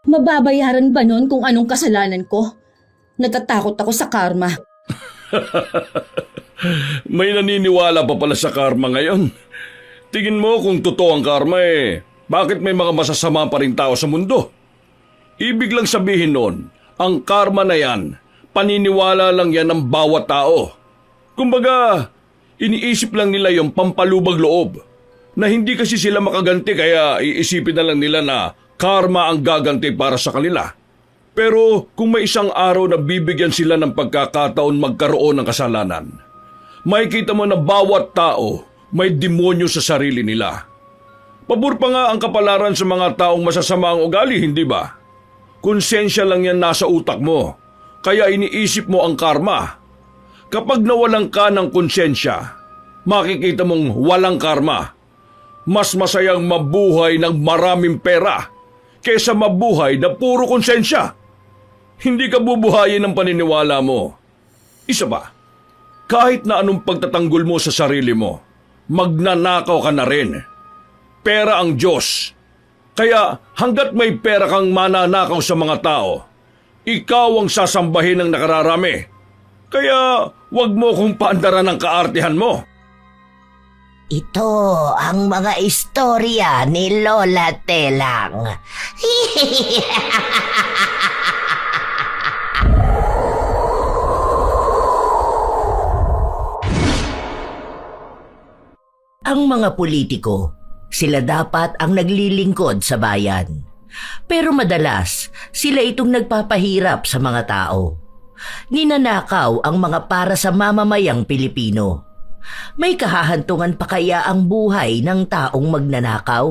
Mababayaran ba nun kung anong kasalanan ko? Natatakot ako sa karma. May naniniwala pa pala sa karma ngayon. Tingin mo kung totoo ang karma bakit may mga masasama pa rin tao sa mundo? Ibig lang sabihin nun, ang karma na yan, paniniwala lang yan ng bawat tao. Kumbaga, iniisip lang nila yung pampalubag loob na hindi kasi sila makaganti kaya iisipin na lang nila na karma ang gaganti para sa kanila. Pero kung may isang araw na bibigyan sila ng pagkakataon magkaroon ng kasalanan, makikita mo na bawat tao may demonyo sa sarili nila. Pabor pa nga ang kapalaran sa mga taong masasama ang ugali, hindi ba? Konsensya lang yan nasa utak mo, kaya iniisip mo ang karma. Kapag nawalan ka ng konsensya, makikita mong walang karma. Mas masayang mabuhay ng maraming pera kaysa mabuhay na puro konsensya. Hindi ka bubuhayin ng paniniwala mo. Isa pa, kahit na anong pagtatanggol mo sa sarili mo, magnanakaw ka na rin. Pera ang Diyos. Kaya hanggat may pera kang mananakaw sa mga tao, ikaw ang sasambahin ng nakararami. Kaya wag mo kong paandaran ng kaartihan mo. Ito ang mga istorya ni Lola Telang. Ang mga politiko, sila dapat ang naglilingkod sa bayan. Pero madalas, sila itong nagpapahirap sa mga tao. Ninanakaw ang mga para sa mamamayang Pilipino. May kahahantungan pa kaya ang buhay ng taong magnanakaw?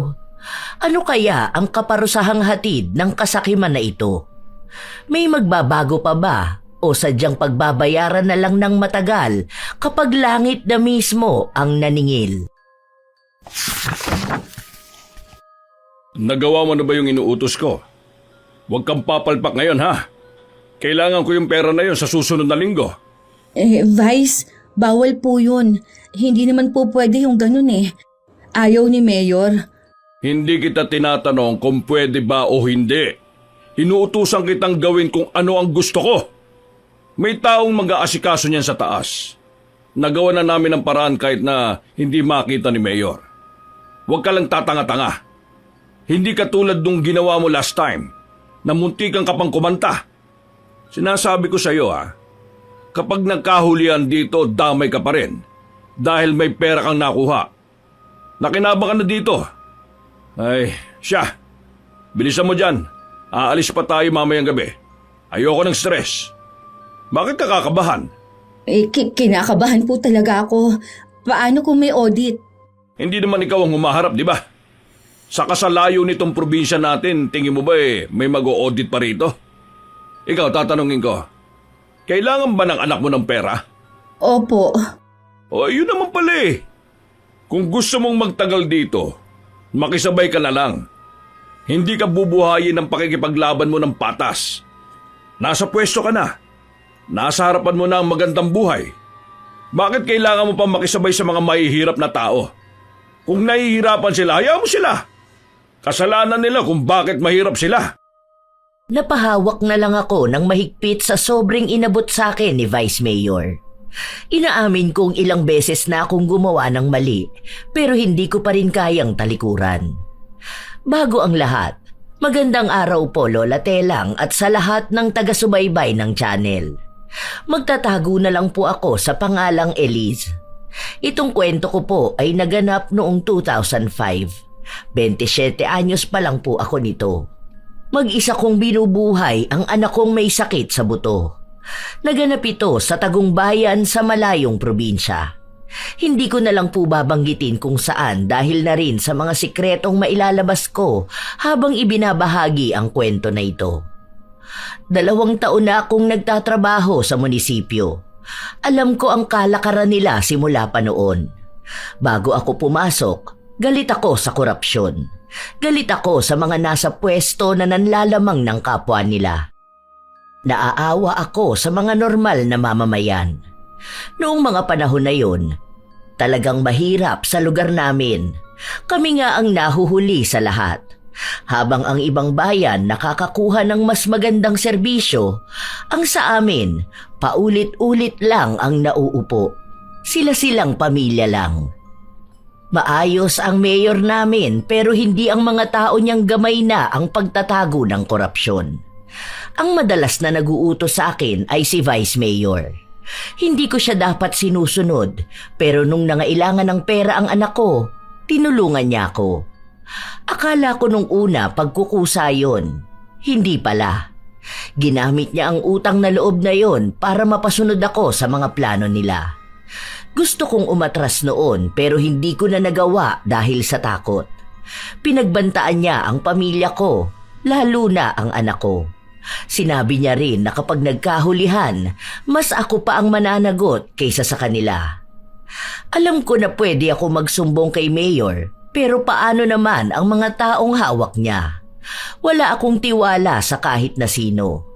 Ano kaya ang kaparusahang hatid ng kasakiman na ito? May magbabago pa ba o sadyang pagbabayaran na lang ng matagal kapag langit na mismo ang naningil? Nagawa mo na ba yung inuutos ko? Huwag kang papalpak ngayon, ha? Kailangan ko yung pera na yun sa susunod na linggo. Vice, bawal po yun. Hindi naman po pwede yung ganun Ayaw ni Mayor. Hindi kita tinatanong kung pwede ba o hindi. Inuutusan kitang gawin kung ano ang gusto ko. May taong mag-aasikaso niyan sa taas. Nagawa na namin ang paraan kahit na hindi makita ni Mayor. Huwag ka lang tatanga-tanga. Hindi ka tulad nung ginawa mo last time, na muntikan ka pang kumanta. Sinasabi ko sa iyo kapag nagkahulian dito, damay ka pa rin dahil may pera kang nakuha. Nakinaba ka na dito. Ay, siya. Bilisan mo dyan. Aalis pa tayo mamayang gabi. Ayoko ng stress. Bakit ka kakabahan? Kinakabahan po talaga ako. Paano kung may audit? Hindi naman ikaw ang humaharap, di ba? Sa kasalayo nitong probinsya natin, tingin mo ba may mag-o-audit pa rito? Ikaw, tatanungin ko. Kailangan ba ng anak mo ng pera? Opo. O, yun naman pala Kung gusto mong magtagal dito, makisabay ka na lang. Hindi ka bubuhayin ng pakikipaglaban mo ng patas. Nasa pwesto ka na. Nasa harapan mo na ang magandang buhay. Bakit kailangan mo pa makisabay sa mga mahihirap na tao? Kung nahihirapan sila, hayaan mo sila. Kasalanan nila kung bakit mahirap sila. Napahawak na lang ako ng mahigpit sa sobrang inabot sa akin ni Vice Mayor. Inaamin kong ilang beses na akong gumawa ng mali, pero hindi ko pa rin kayang talikuran. Bago ang lahat, magandang araw po Lola Telang at sa lahat ng taga-subaybay ng channel. Magtatago na lang po ako sa pangalang Elise. Itong kwento ko po ay naganap noong 2005. 27 anyos pa lang po ako nito. Mag-isa kong binubuhay ang anak kong may sakit sa buto. Naganap ito sa Tagumpbayan sa malayong probinsya. Hindi ko na lang po babanggitin kung saan dahil na rin sa mga sikretong mailalabas ko habang ibinabahagi ang kwento na ito. 2 taon na akong nagtatrabaho sa munisipyo. Alam ko ang kalakaran nila simula pa noon. Bago ako pumasok, galit ako sa korupsyon. Galit ako sa mga nasa pwesto na nanlalamang ng kapwa nila. Naaawa ako sa mga normal na mamamayan. Noong mga panahon na yun, talagang mahirap sa lugar namin. Kami nga ang nahuhuli sa lahat. Habang ang ibang bayan nakakakuha ng mas magandang serbisyo, ang sa amin, paulit-ulit lang ang nauupo. Sila-silang pamilya lang. Maayos ang mayor namin pero hindi ang mga tao niyang gamay na ang pagtatago ng korupsyon. Ang madalas na naguutos sa akin ay si Vice Mayor. Hindi ko siya dapat sinusunod pero nung nangailangan ng pera ang anak ko, tinulungan niya ako. Akala ko nung una pagkukusa yon. Hindi pala. Ginamit niya ang utang na loob na yon para mapasunod ako sa mga plano nila. Gusto kong umatras noon pero hindi ko na nagawa dahil sa takot. Pinagbantaan niya ang pamilya ko, lalo na ang anak ko. Sinabi niya rin na kapag nagkahulihan, mas ako pa ang mananagot kaysa sa kanila. Alam ko na pwede ako magsumbong kay Mayor, pero paano naman ang mga taong hawak niya? Wala akong tiwala sa kahit na sino.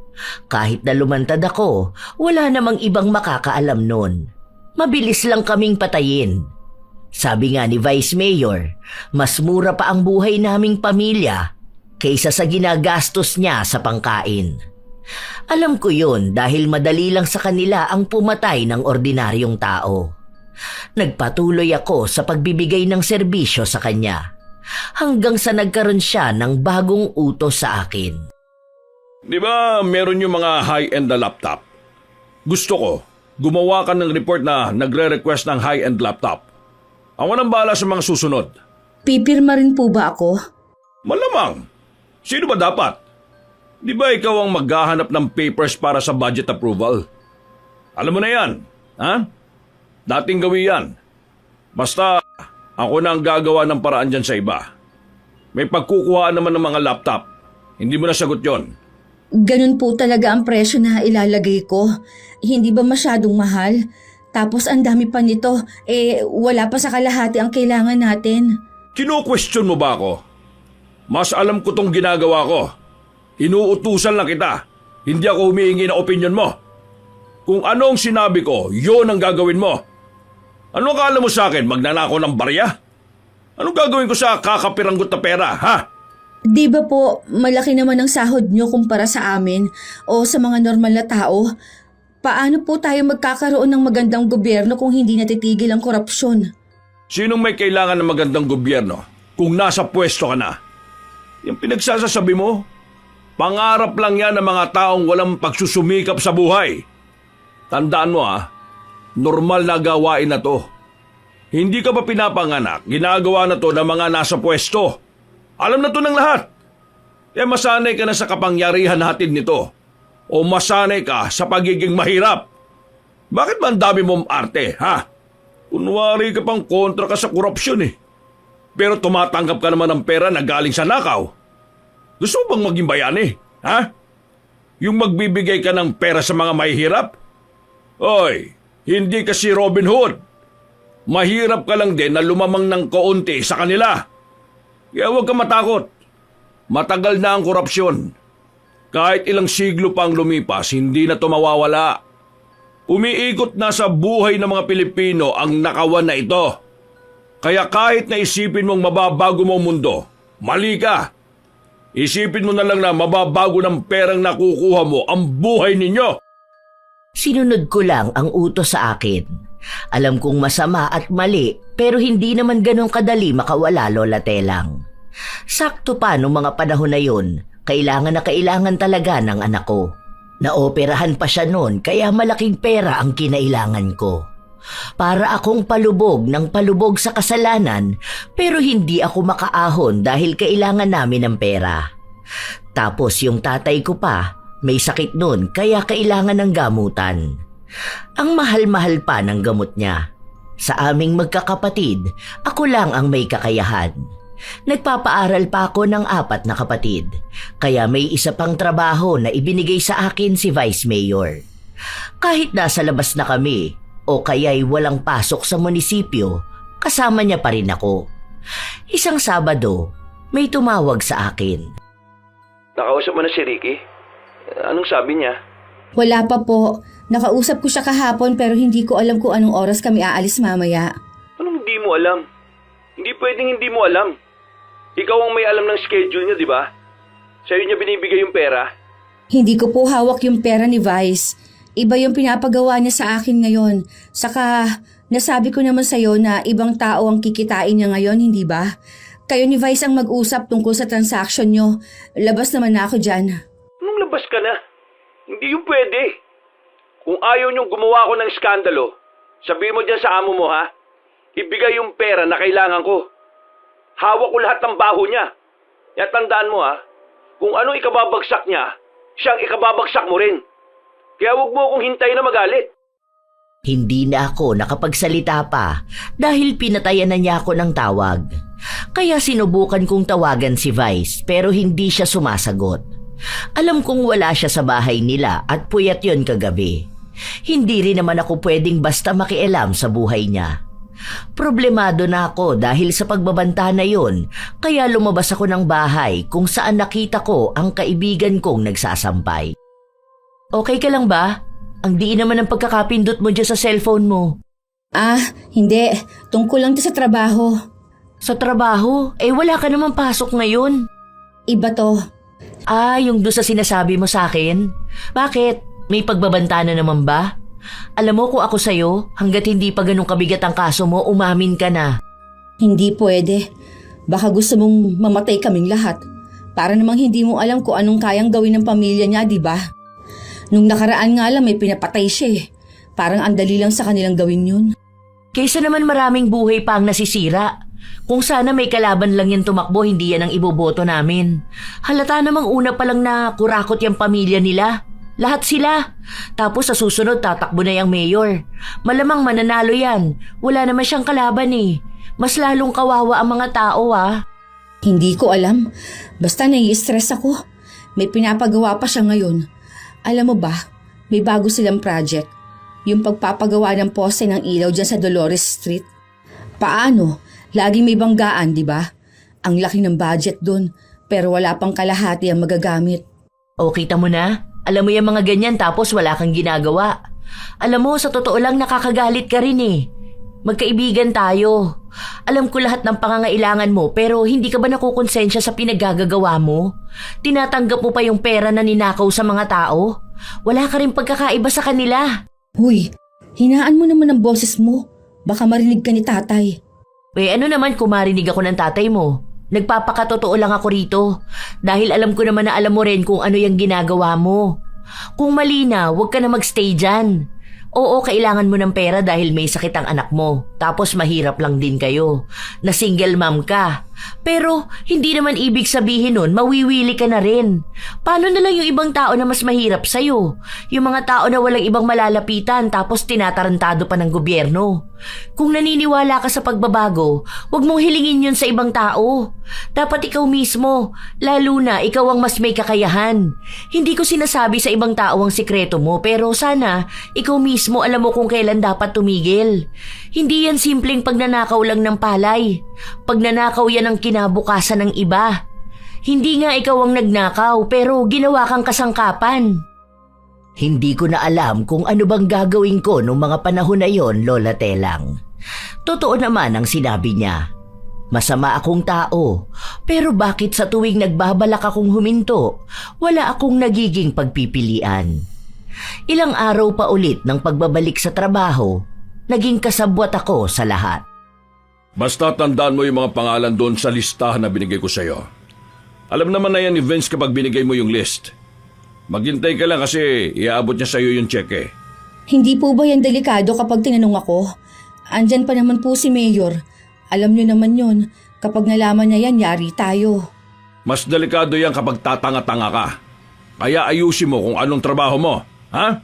Kahit na lumantad ako, wala namang ibang makakaalam nun. Mabilis lang kaming patayin. Sabi nga ni Vice Mayor, mas mura pa ang buhay naming pamilya kaysa sa ginagastos niya sa pangkain. Alam ko yun dahil madali lang sa kanila ang pumatay ng ordinaryong tao. Nagpatuloy ako sa pagbibigay ng serbisyo sa kanya hanggang sa nagkaroon siya ng bagong utos sa akin. Di ba meron yung mga high-end na laptop? Gusto ko, gumawa ka ng report na nagre-request ng high-end laptop. Ako nang bahala sa mga susunod. Pipirma rin po ba ako? Malamang. Sino ba dapat? Di ba ikaw ang maghahanap ng papers para sa budget approval? Alam mo na yan, ha? Dating gawin yan. Basta, ako na ang gagawa ng paraan dyan sa iba. May pagkukuhaan naman ng mga laptop. Hindi mo na sagot yon. Ganun po talaga ang presyo na ilalagay ko. Hindi ba masyadong mahal? Tapos ang dami pa nito, wala pa sa kalahati ang kailangan natin. Kino-question mo ba ako? Mas alam ko tong ginagawa ko. Inuutusan lang kita. Hindi ako humihingi ng opinion mo. Kung anong sinabi ko, yon ang gagawin mo. Ano akala mo sa akin, magnanakaw ng barya? Anong gagawin ko sa kakapiranggot na pera, ha? Di ba po, malaki naman ang sahod nyo kumpara sa amin o sa mga normal na tao? Paano po tayo magkakaroon ng magandang gobyerno kung hindi natitigil ang korupsyon? Sinong may kailangan ng magandang gobyerno kung nasa pwesto ka na? Yung pinagsasasabi mo, pangarap lang yan ng mga taong walang pagsusumikap sa buhay. Tandaan mo normal na gawain na to. Hindi ka pa pinapanganak, ginagawa na to ng mga nasa pwesto. Alam na to ng lahat. Masanay ka na sa kapangyarihan natin nito. O masanay ka sa pagiging mahirap. Bakit ba ang dami mong arte, ha? Kunwari ka pang kontra ka sa korupsyon Pero tumatanggap ka naman ng pera na galing sa nakaw. Gusto mo bang maging bayani, ha? Yung magbibigay ka ng pera sa mga mahihirap? Oy, hindi ka si Robin Hood. Mahirap ka lang din na lumamang ng kaunti sa kanila. Kaya huwag ka matakot. Matagal na ang korupsyon. Kahit ilang siglo pang lumipas, hindi na ito mawawala. Umiikot na sa buhay ng mga Pilipino ang nakawan na ito. Kaya kahit na isipin mong mababago mo ang mundo, mali ka. Isipin mo na lang na mababago ng perang nakukuha mo ang buhay ninyo. Sinunod ko lang ang utos sa akin. Alam kong masama at mali pero hindi naman ganun kadali makawala, Lola Telang. Sakto pa nung mga panahon na yun, kailangan talaga ng anak ko. Naoperahan pa siya noon kaya malaking pera ang kinailangan ko. Para akong palubog ng palubog sa kasalanan pero hindi ako makaahon dahil kailangan namin ng pera. Tapos yung tatay ko pa, may sakit noon kaya kailangan ng gamutan. Ang mahal-mahal pa ng gamot niya. Sa aming magkakapatid, ako lang ang may kakayahan. Nagpapaaral pa ako ng 4 na kapatid, kaya may isa pang trabaho na ibinigay sa akin si Vice Mayor. Kahit nasa labas na kami, o kaya'y walang pasok sa munisipyo, kasama niya pa rin ako. Isang Sabado, may tumawag sa akin. Nakausap mo na si Ricky? Anong sabi niya? Wala pa po. Nakausap ko siya kahapon pero hindi ko alam kung anong oras kami aalis mamaya. Anong hindi mo alam? Hindi pwedeng hindi mo alam. Ikaw ang may alam ng schedule niyo, di ba? Sa'yo niya binibigay yung pera. Hindi ko po hawak yung pera ni Vice. Iba yung pinapagawa niya sa akin ngayon. Saka, nasabi ko naman sa'yo na ibang tao ang kikitain niya ngayon, hindi ba? Kayo ni Vice ang mag-usap tungkol sa transaction niyo. Labas naman na ako dyan. Anong labas ka na? Hindi yung pwede. Kung ayaw niyong gumawa ko ng iskandalo, sabihin mo dyan sa amo mo, ha? Ibigay yung pera na kailangan ko. Hawak ko lahat ng baho niya. Kaya tandaan mo, ha? Kung anong ikababagsak niya, siyang ikababagsak mo rin. Kaya huwag mo akong hintayin na magalit. Hindi na ako nakapagsalita pa dahil pinatayan na niya ako ng tawag. Kaya sinubukan kong tawagan si Vice pero hindi siya sumasagot. Alam kong wala siya sa bahay nila at puyat yon kagabi. Hindi rin naman ako pwedeng basta makialam sa buhay niya. Problemado na ako dahil sa pagbabanta na yon, kaya lumabas ako ng bahay kung saan nakita ko ang kaibigan kong nagsasampay. Okay ka lang ba? Ang diin naman ng pagkakapindot mo dyan sa cellphone mo. Hindi. Tungkol lang to sa trabaho. Sa trabaho? Wala ka naman pasok ngayon. Iba to. Yung doon sa sinasabi mo sa akin? Bakit? May pagbabanta na naman ba? Alam mo kung ako sa'yo, hanggat hindi pa ganun kabigat ang kaso mo, umamin ka na. Hindi pwede. Baka gusto mong mamatay kaming lahat. Para namang hindi mo alam kung anong kayang gawin ng pamilya niya, di ba? Nung nakaraan nga lang may pinapatay siya eh. Parang ang dali lang sa kanilang gawin yun. Kaysa naman maraming buhay pa ang nasisira. Kung sana may kalaban lang yan tumakbo, hindi yan ang iboboto namin. Halata namang una pa lang na kurakot yung pamilya nila. Lahat sila. Tapos sa susunod tatakbo na yung mayor. Malamang mananalo yan. Wala naman siyang kalaban eh. Mas lalong kawawa ang mga tao Hindi ko alam. Basta nai-stress ako. May pinapagawa pa siya ngayon. Alam mo ba, may bago silang project. Yung pagpapagawa ng poste ng ilaw dyan sa Dolores Street. Paano? Laging may banggaan, di ba? Ang laki ng budget dun, pero wala pang kalahati ang magagamit. O kita mo na? Alam mo yung mga ganyan tapos wala kang ginagawa. Alam mo, sa totoo lang nakakagalit ka rin eh. Magkaibigan tayo. Alam ko lahat ng pangangailangan mo pero hindi ka ba nakukonsensya sa pinaggagawa mo? Tinatanggap mo pa yung pera na ninakaw sa mga tao? Wala ka rin pagkakaiba sa kanila. Huy, hinaan mo naman ang boses mo. Baka marinig ka ni tatay. Ano naman kung marinig ako ng tatay mo? Nagpapakatotoo lang ako rito. Dahil alam ko naman na alam mo rin kung ano yung ginagawa mo. Kung mali na, huwag ka na magstay dyan. Oo, kailangan mo ng pera dahil may sakit ang anak mo. Tapos mahirap lang din kayo. Na single mom ka. Pero hindi naman ibig sabihin nun mawiwili ka na rin. Paano na lang yung ibang tao na mas mahirap sa'yo? Yung mga tao na walang ibang malalapitan tapos tinatarantado pa ng gobyerno. Kung naniniwala ka sa pagbabago, huwag mong hilingin yun sa ibang tao. Dapat ikaw mismo, lalo na ikaw ang mas may kakayahan. Hindi ko sinasabi sa ibang tao ang sikreto mo pero sana ikaw mismo alam mo kung kailan dapat tumigil. Hindi yan simpleng pagnanakaw lang ng palay. Pagnanakaw yan ang kinabukasan ng iba. Hindi nga ikaw ang nagnakaw pero ginawa kang kasangkapan. Hindi ko na alam kung ano bang gagawin ko nung mga panahon na yon, Lola Telang. Totoo naman ang sinabi niya. Masama akong tao, pero bakit sa tuwing nagbabalak akong huminto, wala akong nagiging pagpipilian. Ilang araw pa ulit ng pagbabalik sa trabaho, naging kasabwat ako sa lahat. Basta tandaan mo yung mga pangalan doon sa listahan na binigay ko sa'yo. Alam naman na yan ni Vince kapag binigay mo yung list. Maghintay ka lang kasi iaabot niya sa'yo yung cheque. Hindi po ba yan delikado kapag tinanong ako? Andyan pa naman po si Mayor. Alam niyo naman yun, kapag nalaman niya yan, yari tayo. Mas delikado yan kapag tatanga-tanga ka. Kaya ayusin mo kung anong trabaho mo, ha?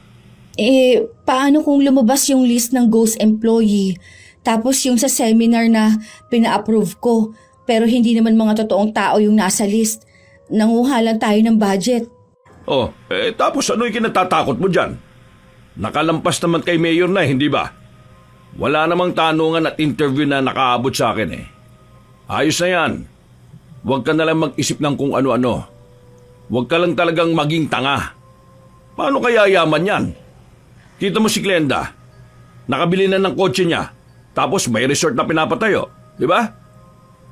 Paano kung lumabas yung list ng ghost employee? Tapos yung sa seminar na pina-approve ko, pero hindi naman mga totoong tao yung nasa list. Nanguha lang tayo ng budget. Tapos ano yung kinatatakot mo dyan? Nakalampas naman kay Mayor na, hindi ba? Wala namang tanungan at interview na nakaabot sa akin eh. Ayos na yan. Huwag ka na lang mag-isip ng kung ano-ano. Huwag ka lang talagang maging tanga. Paano kaya yaman yan? Kita mo si Glenda. Nakabili na ng kotse niya. Tapos may resort na pinapatayo. Di ba?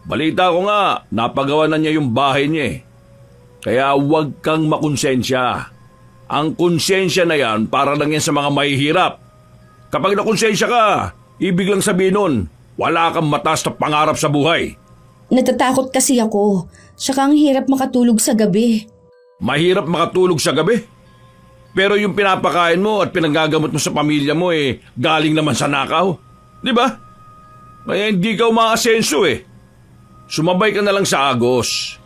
Balita ko nga, napagawa na niya yung bahay niya eh. Kaya huwag kang makonsensya. Ang konsensya na yan para lang yan sa mga mahihirap. Kapag nakonsensya ka, ibig lang sabihin nun, wala kang mataas na pangarap sa buhay. Natatakot kasi ako. Tsaka ang hirap makatulog sa gabi. Mahirap makatulog sa gabi. Pero yung pinapakain mo at pinanggagamot mo sa pamilya mo galing naman sa nakaw. Di ba? Kaya hindi ka umaasenso eh. Sumabay ka na lang sa Agos.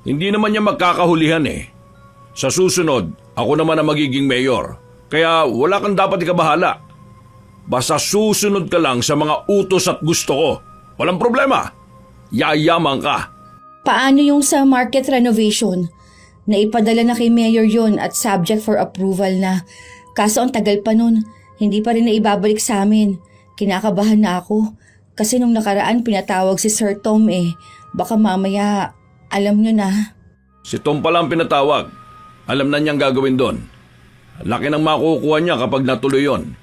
Hindi naman niya magkakahulihan eh. Sa susunod, ako naman ang magiging mayor. Kaya wala kang dapat ikabahala. Basta susunod ka lang sa mga utos at gusto ko. Walang problema. Yayaman ka. Paano yung sa market renovation? Naipadala na kay Mayor yon at subject for approval na. Kaso ang tagal pa nun, hindi pa rin naibabalik sa amin. Kinakabahan na ako. Kasi nung nakaraan pinatawag si Sir Tom eh. Baka mamaya alam nyo na. Si Tom pala ang pinatawag. Alam na niyang gagawin doon. Laki ng makukuha niya kapag natuloy yon.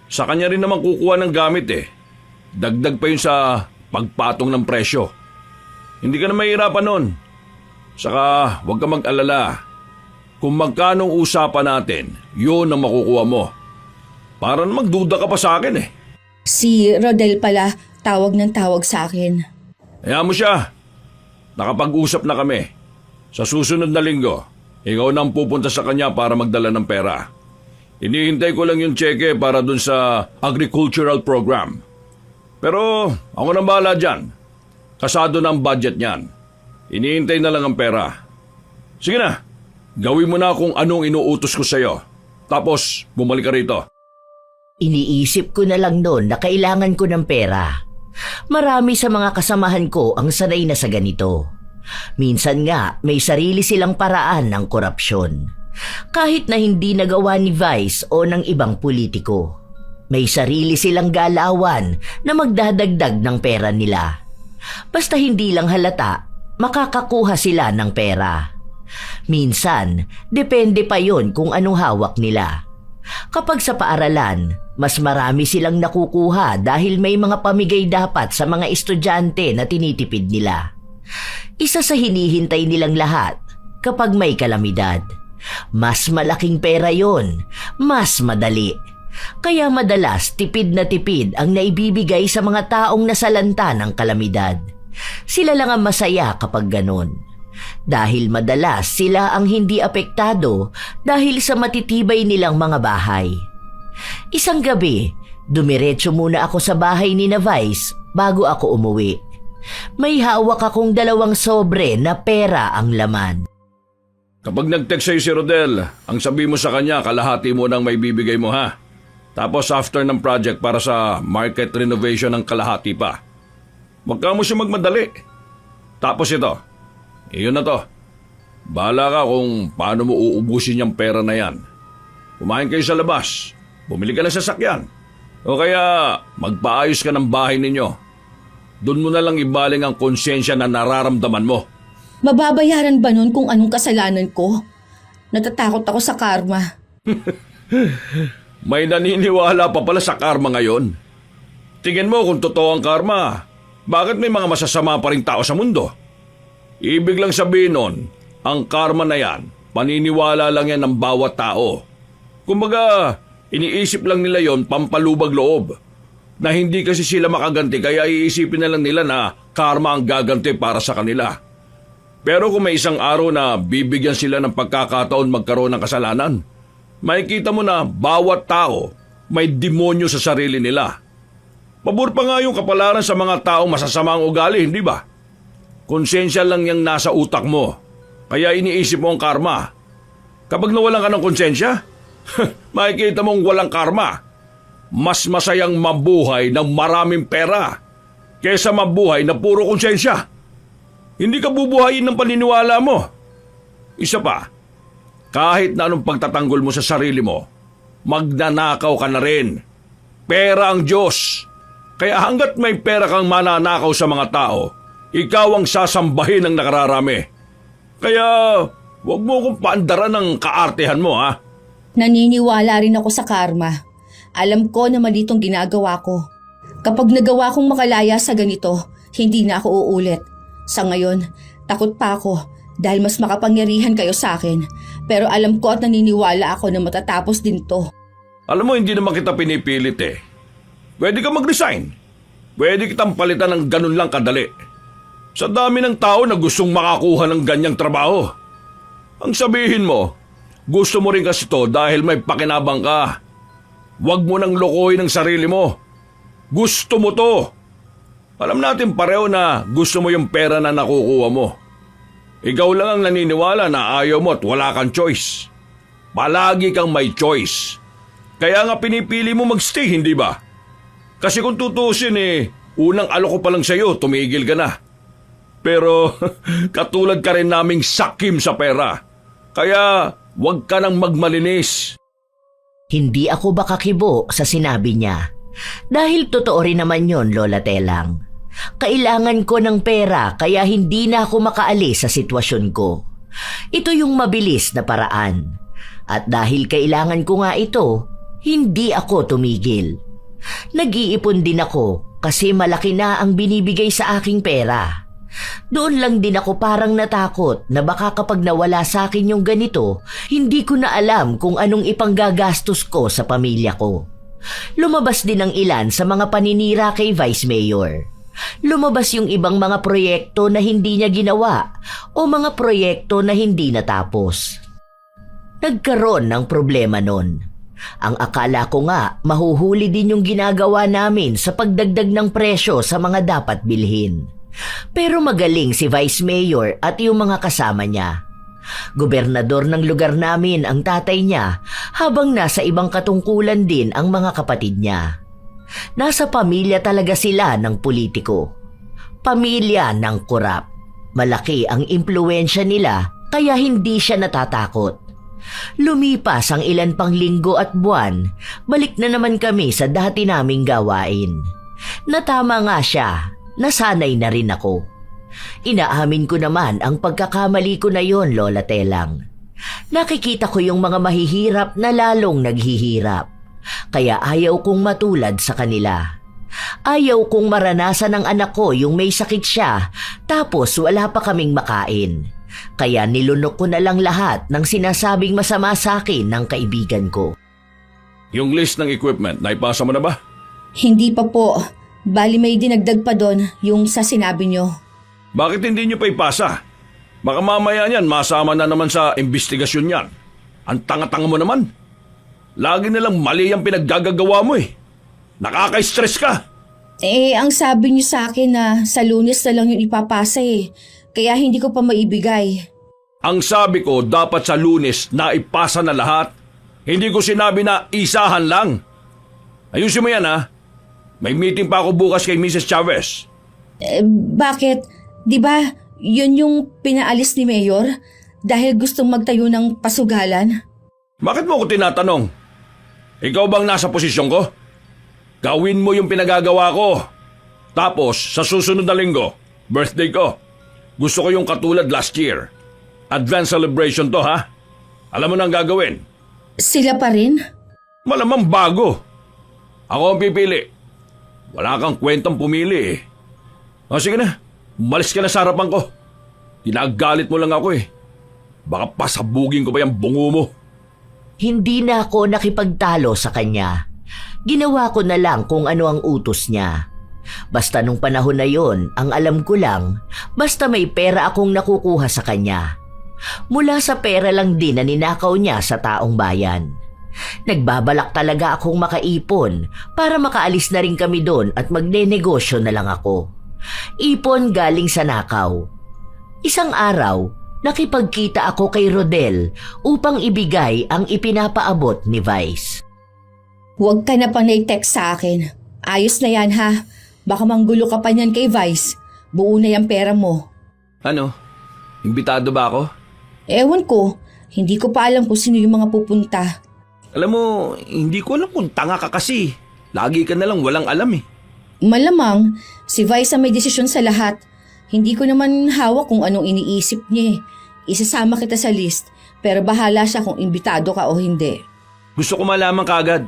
Sa kanya rin naman kukuha ng gamit eh. Dagdag pa yun sa pagpatong ng presyo. Hindi ka na mahirapan nun. Saka huwag ka mag-alala. Kung magkanong usapan natin, yun ang makukuha mo. Para na magduda ka pa sa akin eh. Si Rodel pala, tawag ng tawag sa akin. Hayaan mo siya. Nakapag-usap na kami. Sa susunod na linggo, ikaw na ang pupunta sa kanya para magdala ng pera. Hinihintay ko lang yung cheque para dun sa agricultural program. Pero ako nang bahala dyan. Kasado na ang budget niyan. Hinihintay na lang ang pera. Sige na, gawin mo na kung anong inuutos ko sa'yo. Tapos, bumalik ka rito. Iniisip ko na lang noon na kailangan ko ng pera. Marami sa mga kasamahan ko ang sanay na sa ganito. Minsan nga may sarili silang paraan ng korupsyon. Kahit na hindi nagawa ni Vice o ng ibang politiko. May sarili silang galawan na magdadagdag ng pera nila. Basta hindi lang halata, makakakuha sila ng pera. Minsan, depende pa yon kung anong hawak nila. Kapag sa paaralan, mas marami silang nakukuha dahil may mga pamigay dapat sa mga estudyante na tinitipid nila. Isa sa hinihintay nilang lahat kapag may kalamidad. Mas malaking pera yon, mas madali. Kaya madalas tipid na tipid ang naibibigay sa mga taong nasalanta ng kalamidad. Sila lang ang masaya kapag ganon. Dahil madalas sila ang hindi apektado dahil sa matitibay nilang mga bahay. Isang gabi, dumiretso muna ako sa bahay ni na Vice bago ako umuwi. May hawak akong 2 sobre na pera ang laman. Kapag nag-text sa'yo si Rodel, ang sabi mo sa kanya, kalahati mo nang may bibigay mo ha. Tapos after ng project para sa market renovation ng kalahati pa. Huwag ka mo siya magmadali. Tapos ito, iyon na to. Bahala ka kung paano mo uubusin yung pera na yan. Kumain kayo sa labas, bumili ka ng sasakyan. O kaya magpaayos ka ng bahay ninyo. Doon mo na lang ibaling ang konsensya na nararamdaman mo. Mababayaran ba nun kung anong kasalanan ko? Natatakot ako sa karma. May naniniwala pa pala sa karma ngayon. Tingin mo kung totoo ang karma, bakit may mga masasama pa ring tao sa mundo? Ibig lang sabihin nun, ang karma na yan, paniniwala lang yan ng bawat tao. Kumbaga, iniisip lang nila yon pampalubag loob. Na hindi kasi sila makaganti kaya iisipin na lang nila na karma ang gaganti para sa kanila. Pero kung may isang araw na bibigyan sila ng pagkakataon magkaroon ng kasalanan, makikita mo na bawat tao may demonyo sa sarili nila. Pabor pa nga yung kapalaran sa mga taong masasamang ugali, hindi ba? Konsensya lang yung nasa utak mo, kaya iniisip mo ang karma. Kapag nawalan ka ng konsensya, makikita mong walang karma. Mas masayang mabuhay ng maraming pera kaysa mabuhay na puro konsensya. Hindi ka bubuhayin ng paniniwala mo. Isa pa, kahit na anong pagtatanggol mo sa sarili mo, magnanakaw ka na rin. Pera ang Diyos. Kaya hanggat may pera kang mananakaw sa mga tao, ikaw ang sasambahin ng nakararami. Kaya huwag mo akong paandaran ng kaartehan mo ha. Naniniwala rin ako sa karma. Alam ko na mali itong ginagawa ko. Kapag nagawa kong makalaya sa ganito, hindi na ako uulit. Sa ngayon, takot pa ako dahil mas makapangyarihan kayo sa akin. Pero alam ko at naniniwala ako na matatapos din to. Alam mo, hindi naman kita pinipilit eh. Pwede ka mag-resign. Pwede kitang palitan ng ganun lang kadali. Sa dami ng tao na gustong makakuha ng ganyang trabaho. Ang sabihin mo, gusto mo rin kasi to dahil may pakinabang ka. Huwag mo nang lokohin ang sarili mo. Gusto mo to. Alam natin pareho na gusto mo yung pera na nakukuha mo. Ikaw lang ang naniniwala na ayaw mo at wala kang choice. Palagi kang may choice. Kaya nga pinipili mo magstay, hindi ba? Kasi kung tutusin unang alok ko pa lang sa'yo, tumigil ka na. Pero katulad ka rin naming sakim sa pera. Kaya huwag ka nang magmalinis. Hindi ako bakakibo sa sinabi niya. Dahil totoo rin naman yon, Lola Telang. Kailangan ko ng pera kaya hindi na ako makaalis sa sitwasyon ko. Ito yung mabilis na paraan. At dahil kailangan ko nga ito, hindi ako tumigil. Nag-iipon din ako kasi malaki na ang binibigay sa aking pera. Doon lang din ako parang natakot na baka kapag nawala sa akin yung ganito, hindi ko na alam kung anong ipanggagastos ko sa pamilya ko. Lumabas din ang ilan sa mga paninira kay Vice Mayor. Lumabas yung ibang mga proyekto na hindi niya ginawa o mga proyekto na hindi natapos. Nagkaroon ng problema nun. Ang akala ko nga mahuhuli din yung ginagawa namin sa pagdagdag ng presyo sa mga dapat bilhin. Pero magaling si Vice Mayor at yung mga kasama niya. Gobernador ng lugar namin ang tatay niya habang nasa ibang katungkulan din ang mga kapatid niya. Nasa pamilya talaga sila ng politiko. Pamilya ng korap. Malaki ang impluwensya nila kaya hindi siya natatakot. Lumipas ang ilan pang linggo at buwan, balik na naman kami sa dati naming gawain. Natama nga siya, nasanay na rin ako. Inaamin ko naman ang pagkakamali ko na yon, Lola Telang. Nakikita ko yung mga mahihirap na lalong naghihirap. Kaya ayaw kong matulad sa kanila. Ayaw kong maranasan ng anak ko yung may sakit siya tapos wala pa kaming makain. Kaya nilunok ko na lang lahat ng sinasabing masama sa akin ng kaibigan ko. Yung list ng equipment, naipasa mo na ba? Hindi pa po. Bali may dinagdag pa doon yung sa sinabi nyo. Bakit hindi nyo pa ipasa? Baka mamaya niyan masama na naman sa investigasyon yan. Ang tanga-tanga mo naman. Lagi nilang mali ang pinaggagagawa mo eh. Nakaka-stress ka. Ang sabi nyo sa akin na sa Lunes na lang yung ipapasa eh. Kaya hindi ko pa maibigay. Ang sabi ko dapat sa Lunes na ipasa na lahat. Hindi ko sinabi na isahan lang. Ayusin mo yan ha. May meeting pa ako bukas kay Mrs. Chavez. Bakit? Di ba yun yung pinaalis ni Mayor? Dahil gustong magtayo ng pasugalan? Bakit mo ko tinatanong? Ikaw bang nasa posisyon ko? Gawin mo yung pinagagawa ko. Tapos sa susunod na linggo, birthday ko. Gusto ko yung katulad last year. Advance celebration to ha? Alam mo na ang gagawin? Sila pa rin? Malamang bago. Ako ang pipili. Wala kang kwentang pumili eh. O sige na, umalis ka na sa harapan ko. Tinagalit mo lang ako eh. Baka pasabugin ko pa yung bungo mo. Hindi na ako nakipagtalo sa kanya. Ginawa ko na lang kung ano ang utos niya. Basta nung panahon na yon, ang alam ko lang, basta may pera akong nakukuha sa kanya. Mula sa pera lang din na ninakaw niya sa taong bayan. Nagbabalak talaga akong makaipon para makaalis na rin kami doon at magnenegosyo na lang ako. Ipon galing sa nakaw. Isang araw, nakipagkita ako kay Rodel upang ibigay ang ipinapaabot ni Vice. Huwag ka na pang nai-text sa akin. Ayos na yan ha. Baka manggulo ka pa niyan kay Vice. Buo na yung pera mo. Ano? Imbitado ba ako? Ewan ko. Hindi ko pa alam kung sino yung mga pupunta. Alam mo, hindi ko alam kung tanga ka kasi. Lagi ka nalang walang alam eh. Malamang, si Vice ang may desisyon sa lahat. Hindi ko naman hawak kung anong iniisip niya eh. Isasama kita sa list, pero bahala siya kung imbitado ka o hindi. Gusto ko malaman kaagad.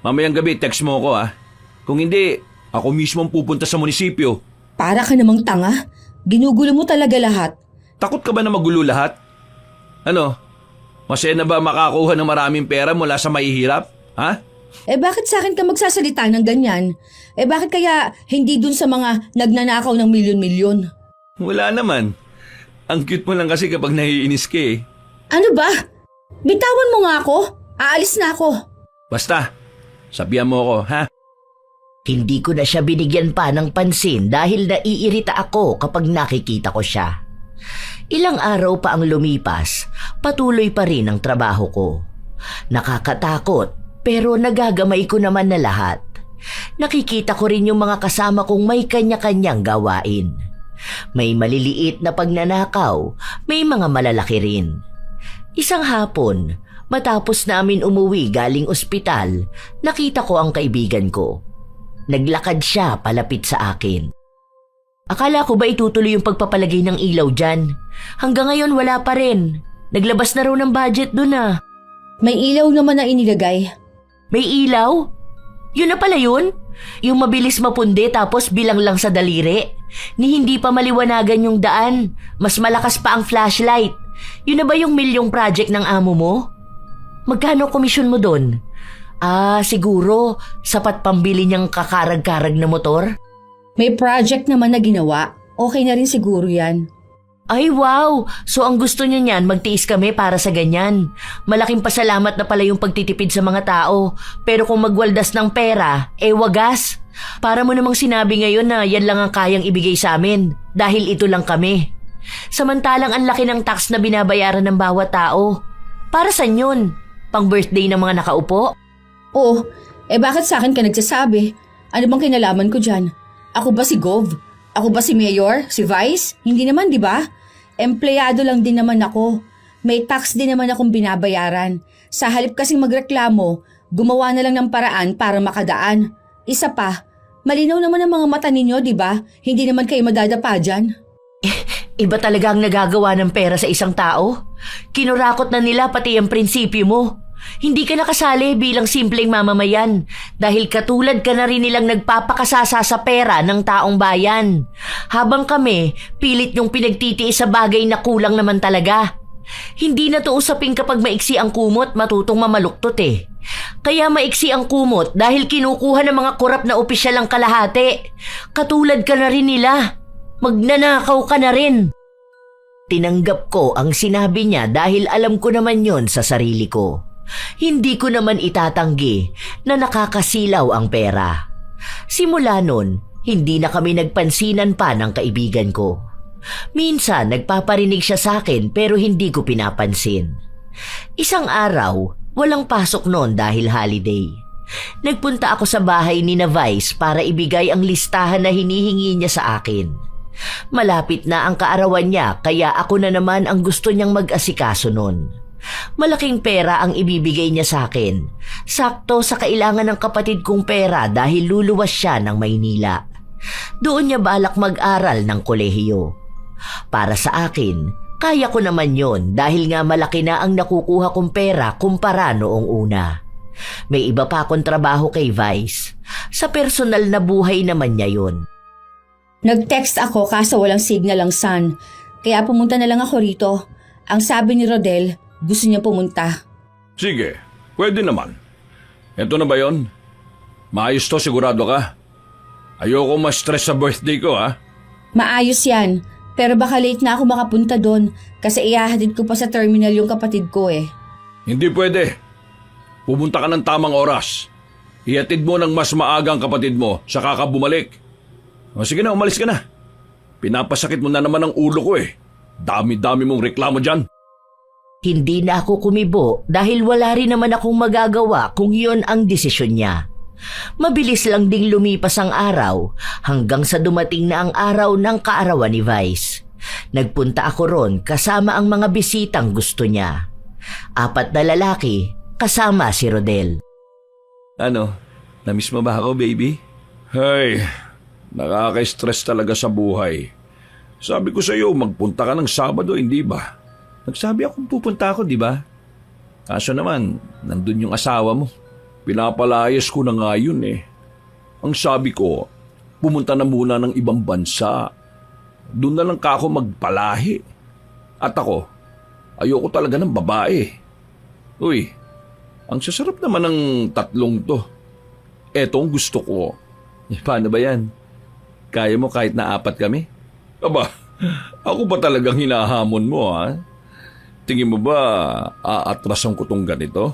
Mamayang gabi, text mo ako ha. Kung hindi, ako mismo ang pupunta sa munisipyo Para ka namang tanga. Ginugulo mo talaga lahat. Takot ka ba na magulo lahat? Ano? Masaya na ba makakuha ng maraming pera mula sa mahihirap? Ha? Bakit sa akin ka magsasalita ng ganyan? Bakit kaya hindi dun sa mga nagnanakaw ng milyon-milyon? Wala naman. Ang cute mo lang kasi kapag naiinis ka eh. Ano ba? Bitawan mo nga ako. Aalis na ako. Basta, sabihan mo ako, ha? Hindi ko na siya binigyan pa ng pansin dahil naiirita ako kapag nakikita ko siya. Ilang araw pa ang lumipas, patuloy pa rin ang trabaho ko. Nakakatakot pero nagagamay ko naman na lahat. Nakikita ko rin yung mga kasama kong may kanya-kanyang gawain. May maliliit na pagnanakaw, may mga malalaki rin. Isang hapon, matapos namin umuwi galing ospital, nakita ko ang kaibigan ko. Naglakad siya palapit sa akin. Akala ko ba itutuloy yung pagpapalagay ng ilaw dyan? Hanggang ngayon wala pa rin. Naglabas na raw ng budget dun ah. May ilaw naman na inilagay. May ilaw? Yun na pala yun? Yung mabilis mapundi tapos bilang lang sa daliri? Ni hindi pa maliwanagan yung daan. Mas malakas pa ang flashlight. Yun na ba yung milyong project ng amo mo? Magkano komisyon mo dun? Siguro sapat pambili niyang kakarag-karag na motor? May project naman na ginawa. Okay na rin siguro yan. Ay wow! So ang gusto niyo niyan, magtiis kami para sa ganyan. Malaking pasalamat na pala yung pagtitipid sa mga tao. Pero kung magwaldas ng pera, wagas. Para mo namang sinabi ngayon na yan lang ang kayang ibigay sa amin. Dahil ito lang kami. Samantalang ang laki ng tax na binabayaran ng bawat tao. Para saan yun? Pang birthday ng mga nakaupo? Oo, bakit sa akin ka nagsasabi? Ano bang kinalaman ko dyan? Ako ba si Gov? Ako ba si Mayor? Si Vice? Hindi naman, di ba? Empleyado lang din naman ako. May tax din naman akong binabayaran. Sa halip kasing magreklamo, gumawa na lang ng paraan para makadaan. Isa pa, malinaw naman ang mga mata ninyo, di ba? Hindi naman kayo madadapa dyan. Iba talaga ang nagagawa ng pera sa isang tao. Kinurakot na nila pati ang prinsipyo mo. Hindi ka nakasali bilang simpleng mamamayan dahil katulad ka na rin nilang nagpapakasasa sa pera ng taong bayan. Habang kami, pilit yung pinagtitiis sa bagay na kulang naman talaga. Hindi na to usapin kapag maiksi ang kumot, matutong mamaluktot eh. Kaya maiksi ang kumot dahil kinukuha ng mga korap na opisyal ang kalahati. Katulad ka na rin nila. Magnanakaw ka na rin. Tinanggap ko ang sinabi niya dahil alam ko naman yon sa sarili ko. Hindi ko naman itatanggi na nakakasilaw ang pera. Simula nun, hindi na kami nagpansinan pa ng kaibigan ko. Minsan nagpaparinig siya sa akin pero hindi ko pinapansin. Isang araw, walang pasok noon dahil holiday. Nagpunta ako sa bahay ni na Vice para ibigay ang listahan na hinihingi niya sa akin. Malapit na ang kaarawan niya kaya ako na naman ang gusto niyang mag-asikaso noon. Malaking pera ang ibibigay niya sa akin. Sakto sa kailangan ng kapatid kong pera dahil luluwas siya ng Maynila. Doon niya balak mag-aral ng kolehiyo. Para sa akin, kaya ko naman yon dahil nga malaki na ang nakukuha kong pera kumpara noong una. May iba pa akong trabaho kay Vice. Sa personal na buhay naman niya yon. Nag-text ako kaso walang signal ang Sun. Kaya pumunta na lang ako rito. Ang sabi ni Rodel, gusto niya pumunta. Sige, pwede naman. Eto na ba yon? Maayos to, sigurado ka? Ayoko ma-stress sa birthday ko, ha? Maayos yan. Pero baka late na ako makapunta doon kasi ihahatid ko pa sa terminal yung kapatid ko eh. Hindi pwede. Pumunta ka ng tamang oras. Ihatid mo ng mas maaga ang kapatid mo, saka ka bumalik. O sige na, umalis ka na. Pinapasakit mo na naman ang ulo ko eh. Dami-dami mong reklamo dyan. Hindi na ako kumibo dahil wala rin naman akong magagawa kung yon ang desisyon niya. Mabilis lang ding lumipas ang araw hanggang sa dumating na ang araw ng kaarawan ni Vice. Nagpunta ako ron kasama ang mga bisitang gusto niya. 4 na lalaki kasama si Rodel. Ano? Namiss mo ba ako, baby? Hay, nakaka-stress talaga sa buhay. Sabi ko sa iyo, magpunta ka ng Sabado, hindi ba? Nagsabi akong pupunta ako, di ba? Kaso naman, nandun yung asawa mo. Pinapalayas ko na nga yun eh. Ang sabi ko, pumunta na muna ng ibang bansa. Doon na lang ka ako magpalahi. At ako, ayoko talaga ng babae. Uy, ang sasarap naman ng tatlong to. Eto ang gusto ko. Paano ba yan? Kaya mo kahit na 4 kami? Aba, ako ba talagang hinahamon mo, ha? Tingin mo ba aatrasan ko tong ganito?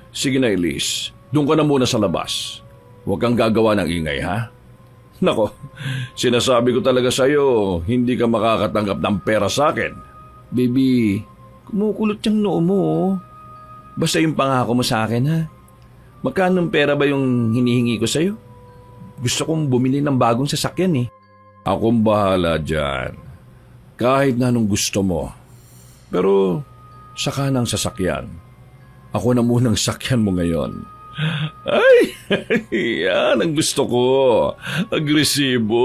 Sige na, Elise. Doon ka na muna sa labas. Huwag kang gagawa ng ingay, ha? Nako, sinasabi ko talaga sa'yo, hindi ka makakatanggap ng pera sa akin. Baby, kumukulot yung noo mo. Basta yung pangako mo sa akin, ha? Magkano pera ba yung hinihingi ko sa'yo? Gusto kong bumili ng bagong sasakyan, eh. Akong bahala dyan. Kahit na anong gusto mo. Pero, saka ng sasakyan. Ako na munang sakyan mo ngayon. Ay, yan ang gusto ko. Agresibo.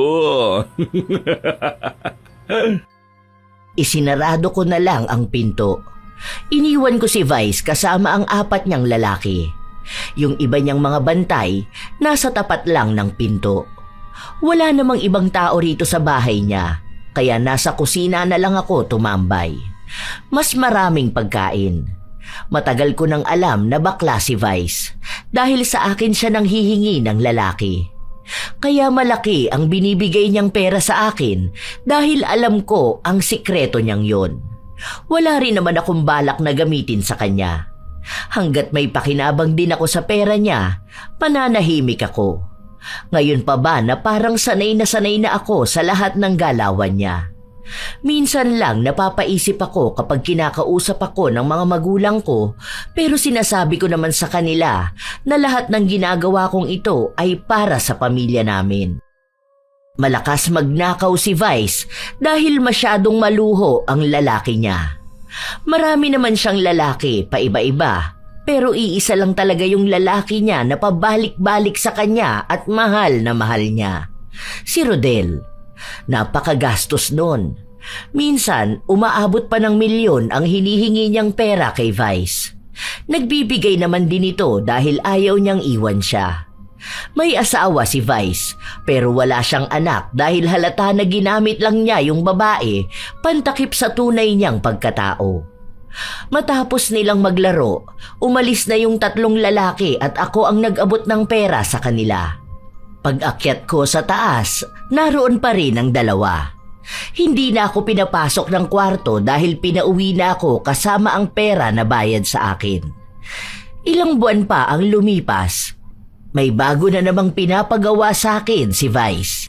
Isinarado ko na lang ang pinto. Iniwan ko si Vice kasama ang 4 niyang lalaki. Yung iba niyang mga bantay, nasa tapat lang ng pinto. Wala namang ibang tao rito sa bahay niya, kaya nasa kusina na lang ako tumambay. Mas maraming pagkain. Matagal ko nang alam na bakla si Vice dahil sa akin siya nang hihingi ng lalaki. Kaya malaki ang binibigay niyang pera sa akin dahil alam ko ang sikreto niyang yon. Wala rin naman akong balak na gamitin sa kanya. Hanggat may pakinabang din ako sa pera niya, pananahimik ako. Ngayon pa ba na parang sanay na ako sa lahat ng galawan niya. Minsan lang napapaisip ako kapag kinakausap ako ng mga magulang ko, pero sinasabi ko naman sa kanila na lahat ng ginagawa kong ito ay para sa pamilya namin. Malakas magnakaw si Vice dahil masyadong maluho ang lalaki niya. Marami naman siyang lalaki, paiba-iba, pero iisa lang talaga yung lalaki niya na pabalik-balik sa kanya at mahal na mahal niya. Si Rodel. Napakagastos nun. Minsan, umaabot pa ng 1,000,000 ang hinihingi niyang pera kay Vice. Nagbibigay naman din ito dahil ayaw niyang iwan siya. May asawa si Vice, pero wala siyang anak dahil halata na ginamit lang niya yung babae pantakip sa tunay niyang pagkatao. Matapos nilang maglaro, umalis na yung 3 lalaki at ako ang nag-abot ng pera sa kanila. Pag-akyat ko sa taas, naroon pa rin ang 2. Hindi na ako pinapasok ng kwarto dahil pinauwi na ako kasama ang pera na bayad sa akin. Ilang buwan pa ang lumipas. May bago na namang pinapagawa sa akin si Vice.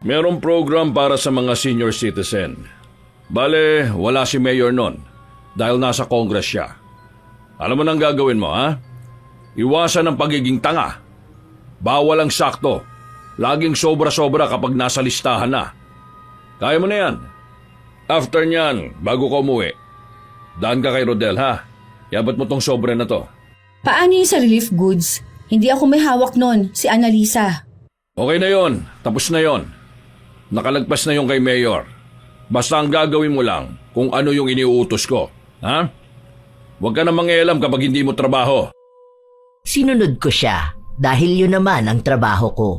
Merong program para sa mga senior citizen. Bale, wala si Mayor nun dahil nasa Congress siya. Alam mo nang gagawin mo, ha? Iwasan ang pagiging tanga. Bawal ang sakto. Laging sobra-sobra kapag nasa listahan na. Kaya mo na yan. After nyan, bago ka umuwi, daan ka kay Rodel, ha? Yabat mo tong sobre na to. Paano yung sa relief goods? Hindi ako may hawak nun, si Annalisa. Okay na yon, tapos na yon. Nakalagpas na yung kay Mayor. Basta ang gagawin mo lang kung ano yung iniuutos ko, ha? Huwag ka na mangialam kapag hindi mo trabaho. Sinunod ko siya dahil yun naman ang trabaho ko.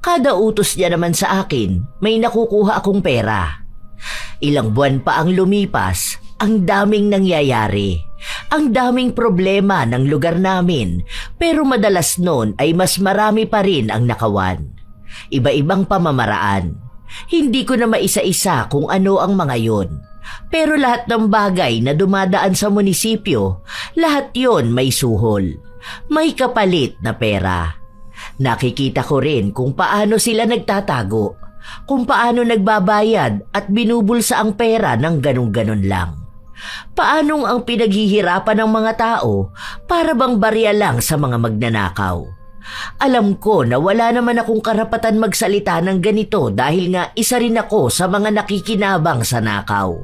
Kada utos niya naman sa akin, may nakukuha akong pera. Ilang buwan pa ang lumipas, ang daming nangyayari. Ang daming problema ng lugar namin, pero madalas noon ay mas marami pa rin ang nakawan. Iba-ibang pamamaraan. Hindi ko na maisa-isa kung ano ang mga yon. Pero lahat ng bagay na dumadaan sa munisipyo, lahat yon may suhol. May kapalit na pera. Nakikita ko rin kung paano sila nagtatago, kung paano nagbabayad at binubulsa ang pera ng ganun-ganun lang. Paanong ang pinaghihirapan ng mga tao para bang barya lang sa mga magnanakaw. Alam ko na wala naman akong karapatan magsalita ng ganito dahil nga isa rin ako sa mga nakikinabang sa nakaw.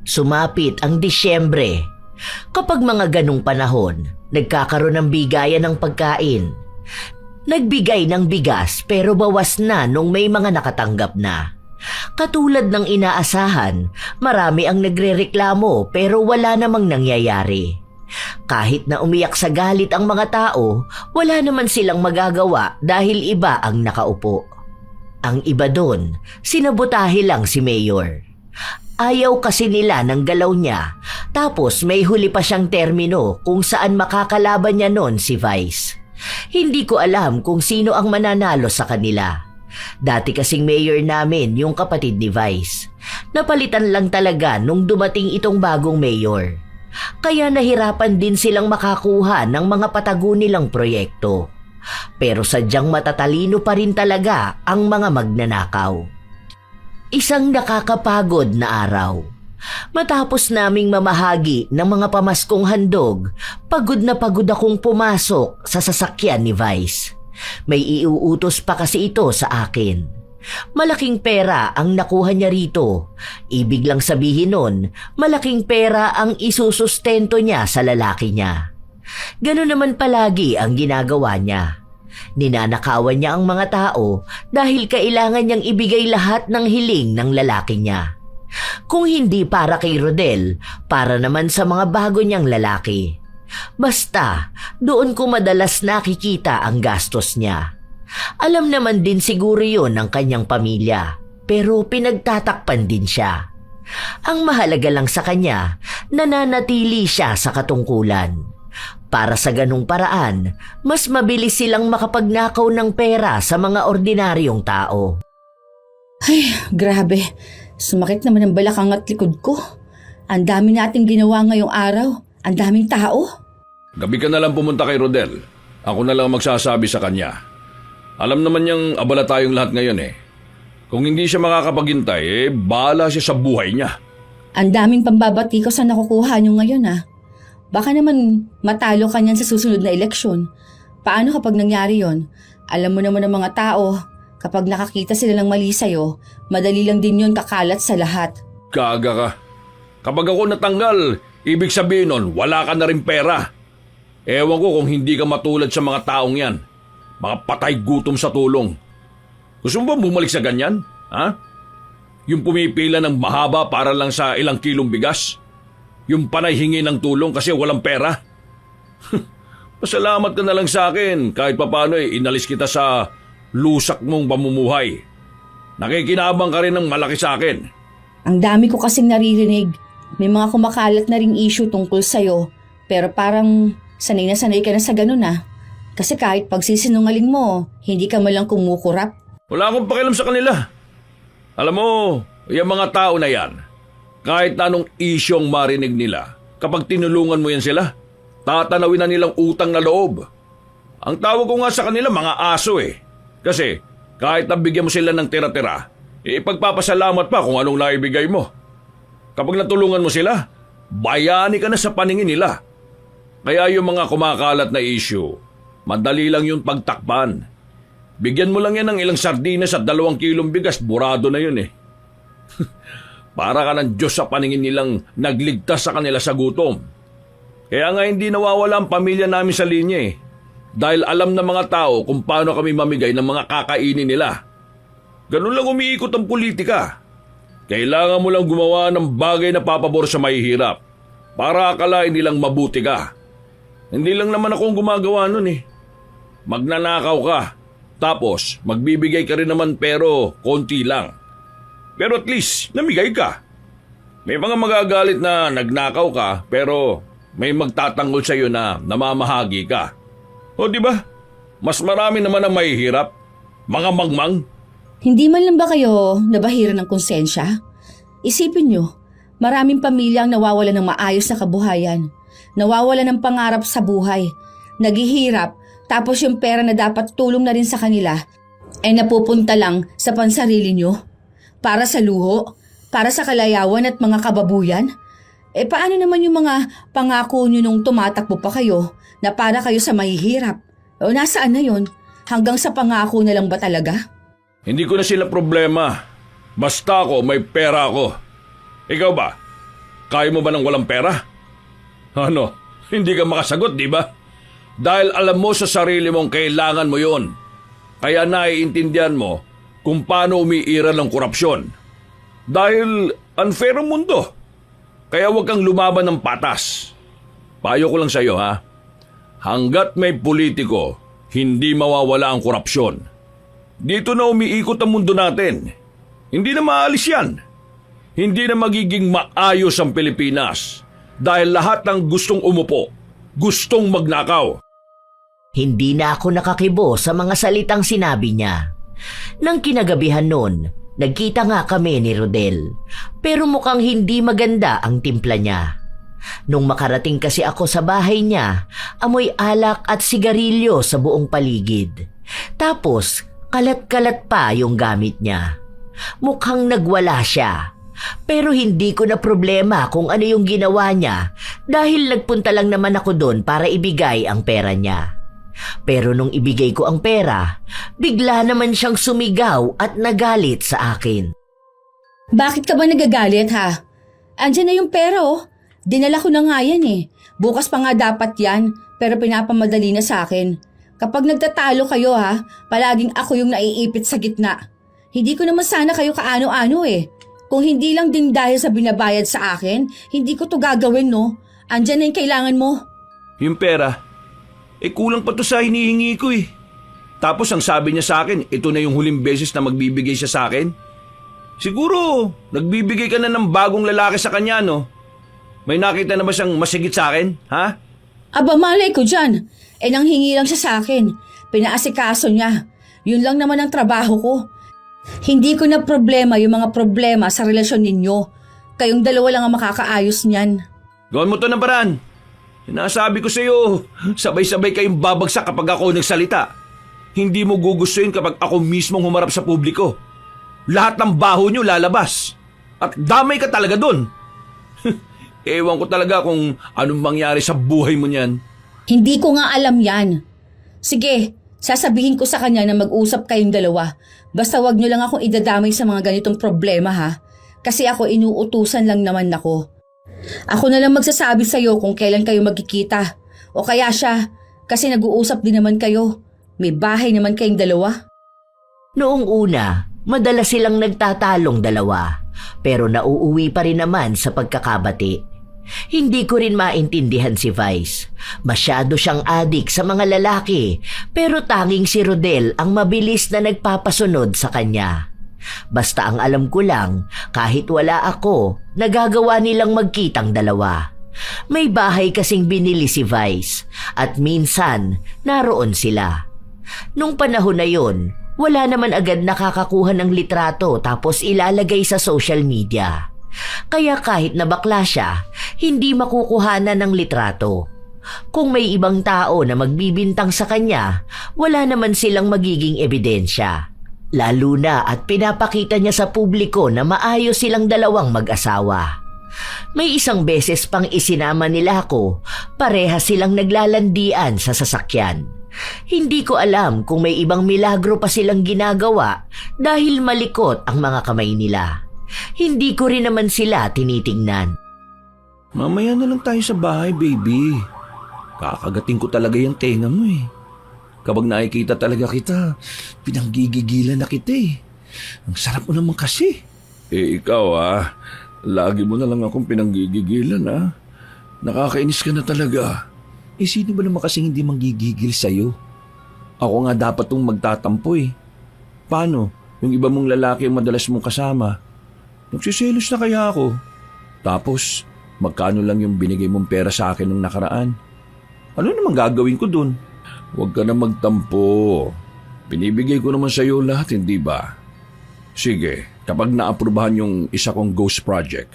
Sumapit ang Disyembre. Kapag mga ganung panahon, nagkakaroon ng bigayan ng pagkain. Nagbigay ng bigas pero bawas na nung may mga nakatanggap na. Katulad ng inaasahan, marami ang nagrereklamo pero wala namang nangyayari. Kahit na umiyak sa galit ang mga tao, wala naman silang magagawa dahil iba ang nakaupo. Ang iba doon, sinabotahe lang si Mayor. Ayaw kasi nila ng galaw niya, tapos may huli pa siyang termino kung saan makakalaban niya noon si Vice. Hindi ko alam kung sino ang mananalo sa kanila. Dati kasing mayor namin yung kapatid ni Vice. Napalitan lang talaga nung dumating itong bagong mayor. Kaya nahirapan din silang makakuha ng mga patago nilang proyekto. Pero sadyang matatalino pa rin talaga ang mga magnanakaw. Isang nakakapagod na araw. Matapos naming mamahagi ng mga pamaskong handog, pagod na pagod akong pumasok sa sasakyan ni Vice. May iuutos pa kasi ito sa akin. Malaking pera ang nakuha niya rito. Ibig lang sabihin nun, malaking pera ang isusustento niya sa lalaki niya. Ganun naman palagi ang ginagawa niya. Ninanakawan niya ang mga tao dahil kailangan niyang ibigay lahat ng hiling ng lalaki niya. Kung hindi para kay Rodel, para naman sa mga bago niyang lalaki. Basta, doon ko madalas nakikita ang gastos niya. Alam naman din siguro yun ng kanyang pamilya, pero pinagtatakpan din siya. Ang mahalaga lang sa kanya, nananatili siya sa katungkulan. Para sa ganung paraan, mas mabilis silang makapagnakaw ng pera sa mga ordinaryong tao. Ay, grabe. Sumakit naman ang balakang at likod ko. Ang dami nating ginawa ngayong araw. Ang daming tao. Gabi ka na lang pumunta kay Rodel. Ako na lang magsasabi sa kanya. Alam naman niyang abala tayong lahat ngayon eh. Kung hindi siya makakapaghintay, bahala siya sa buhay niya. Ang daming pambabati ko sa nakukuha niyo ngayon ah. Baka naman matalo ka niyan sa susunod na eleksyon. Paano kapag nangyari yon? Alam mo naman ng mga tao, kapag nakakita sila ng mali sa'yo, madali lang din yon kakalat sa lahat. Kaga ka. Kapag ako natanggal, ibig sabihin nun, wala ka na rin pera. Ewan ko kung hindi ka matulad sa mga taong yan. Mga patay gutom sa tulong. Gusto mo ba bumalik sa ganyan? Ha? Yung pumipila ng mahaba para lang sa ilang kilong bigas? Yung panay hingi ng tulong kasi walang pera? Pasalamat ka na lang sa akin kahit papano inalis kita sa lusak mong pamumuhay. Nakikinabang ka rin ng malaki sa akin. Ang dami ko kasing naririnig. May mga kumakalat na ring issue tungkol sa'yo. Pero parang sanay na sanay ka na sa ganun ah. Kasi kahit pagsisinungaling mo, hindi ka malang kumukurap. Wala akong pakialam sa kanila. Alam mo, yung mga tao na yan, kahit anong isyong marinig nila, kapag tinulungan mo yan sila, tatanawin na nilang utang na loob. Ang tawag ko nga sa kanila, mga aso eh. Kasi kahit nabigyan mo sila ng tira-tira, ipagpapasalamat pa kung anong naibigay mo. Kapag natulungan mo sila, bayani ka na sa paningin nila. Kaya yung mga kumakalat na issue, madali lang yung pagtakpan. Bigyan mo lang yan ng ilang sardinas at 2 kilong bigas, burado na yun eh. Para ka ng Diyos sa paningin nilang nagligtas sa kanila sa gutom. Kaya nga hindi nawawala ang pamilya namin sa linya eh. Dahil alam ng mga tao kung paano kami mamigay ng mga kakainin nila. Ganun lang umiikot ang politika. Kailangan mo lang gumawa ng bagay na papabor sa mahihirap para akalain nilang mabuti ka. Hindi lang naman akong gumagawa nun eh. Magnanakaw ka, tapos magbibigay ka rin naman pero konti lang. Pero at least namigay ka. May mga magagalit na nagnakaw ka pero may magtatanggol sa iyo na namamahagi ka. O di ba? Mas marami naman ang mahihirap. Mga mangmang. Hindi man lang ba kayo nabahira ng konsensya? Isipin nyo, maraming pamilya ang nawawala ng maayos na kabuhayan. Nawawala ng pangarap sa buhay. Naghihirap, tapos yung pera na dapat tulong na rin sa kanila, ay napupunta lang sa pansarili nyo. Para sa luho, para sa kalayawan at mga kababuyan. Paano naman yung mga pangako nyo nung tumatakbo pa kayo na para kayo sa mahihirap? O nasaan na yun? Hanggang sa pangako na lang ba talaga? Hindi ko na sila problema. Basta ako, may pera ako. Ikaw ba? Kaya mo ba ng walang pera? Ano? Hindi ka makasagot, di ba? Dahil alam mo sa sarili mong kailangan mo yon. Kaya naiintindihan mo kung paano umiira ng korupsyon. Dahil unfair ang mundo. Kaya huwag kang lumaban ng patas. payo ko lang sa iyo ha. Hanggat may politiko, hindi mawawala ang korupsyon. Dito na umiikot ang mundo natin. Hindi na maalis yan. Hindi na magiging maayos ang Pilipinas dahil lahat ng gustong umupo, gustong magnakaw. Hindi na ako nakakibo sa mga salitang sinabi niya. Nang kinagabihan noon, nagkita nga kami ni Rodel. Pero mukhang hindi maganda ang timpla niya. Nung makarating kasi ako sa bahay niya, amoy alak at sigarilyo sa buong paligid. Tapos, kalat-kalat pa yung gamit niya. Mukhang nagwala siya. Pero hindi ko na problema kung ano yung ginawa niya dahil nagpunta lang naman ako doon para ibigay ang pera niya. Pero nung ibigay ko ang pera, bigla naman siyang sumigaw at nagalit sa akin. Bakit ka ba nagagalit ha? Andiyan na yung pera oh. Dinala ko na nga yan eh. Bukas pa nga dapat yan, pero pinapamadali na sa akin. Kapag nagtatalo kayo ha, palaging ako yung naiipit sa gitna. Hindi ko naman sana kayo kaano-ano eh. Kung hindi lang din dahil sa binabayad sa akin, hindi ko to gagawin no. Andiyan na yung kailangan mo. Yung pera, kulang pa to sa hinihingi ko eh. Tapos ang sabi niya sa akin, ito na yung huling beses na magbibigay siya sa akin. Siguro, nagbibigay ka na ng bagong lalaki sa kanya, no? May nakita na ba siyang masigit sa akin, ha? Aba malay ko dyan. Nang hingi lang siya sa akin. Pinaasikaso niya. Yun lang naman ang trabaho ko. Hindi ko na problema yung mga problema sa relasyon ninyo. Kayong dalawa lang ang makakaayos niyan. Gawin mo to ng paraan. Sinasabi ko sa iyo, sabay-sabay kayong babagsak kapag ako nagsalita. Hindi mo gugustuhin kapag ako mismong humarap sa publiko. Lahat ng baho nyo lalabas. At damay ka talaga dun. Ewan ko talaga kung anong mangyari sa buhay mo niyan. Hindi ko nga alam yan. Sige, sasabihin ko sa kanya na mag-usap kayong dalawa. Basta wag nyo lang akong idadamay sa mga ganitong problema ha. Kasi ako inuutusan lang naman ako. Ako na lang magsasabi sa'yo kung kailan kayo magkikita. O kaya siya, kasi nag-uusap din naman kayo. May bahay naman kayong dalawa. Noong una, madalas silang nagtatalong dalawa. Pero nauuwi pa rin naman sa pagkakabati. Hindi ko rin maintindihan si Vice. Masyado siyang adik sa mga lalaki, pero tanging si Rodel ang mabilis na nagpapasunod sa kanya. Basta ang alam ko lang, kahit wala ako, nagagawa nilang magkitang dalawa. May bahay kasing binili si Vice, at minsan naroon sila. Nung panahon na yon, wala naman agad nakakakuha ng litrato tapos ilalagay sa social media. Kaya kahit na bakla siya, hindi makukuhanan ng litrato. Kung may ibang tao na magbibintang sa kanya, wala naman silang magiging ebidensya. Lalo na at pinapakita niya sa publiko na maayos silang dalawang mag-asawa. May isang beses pang isinama nila ako, pareha silang naglalandian sa sasakyan. Hindi ko alam kung may ibang milagro pa silang ginagawa dahil malikot ang mga kamay nila. Hindi ko rin naman sila tinitingnan. Mamaya na lang tayo sa bahay, baby. Kakagating ko talaga yung tenga mo eh. Kapag nakikita talaga kita, pinanggigigilan na kita eh. Ang sarap mo naman kasi. Ikaw lagi mo na lang akong pinanggigigilan Nakakainis ka na talaga. Sino ba naman kasing hindi manggigigil sa'yo? Ako nga dapat tong magtatampo eh. Paano? Yung iba mong lalaki ang madalas mong kasama. Nagsiselos na kaya ako. Tapos, magkano lang yung binigay mong pera sa akin nung nakaraan? Ano naman gagawin ko dun? Huwag ka na magtampo. Binibigay ko naman sa'yo lahat, hindi ba? Sige, kapag naaprubahan yung isa kong ghost project,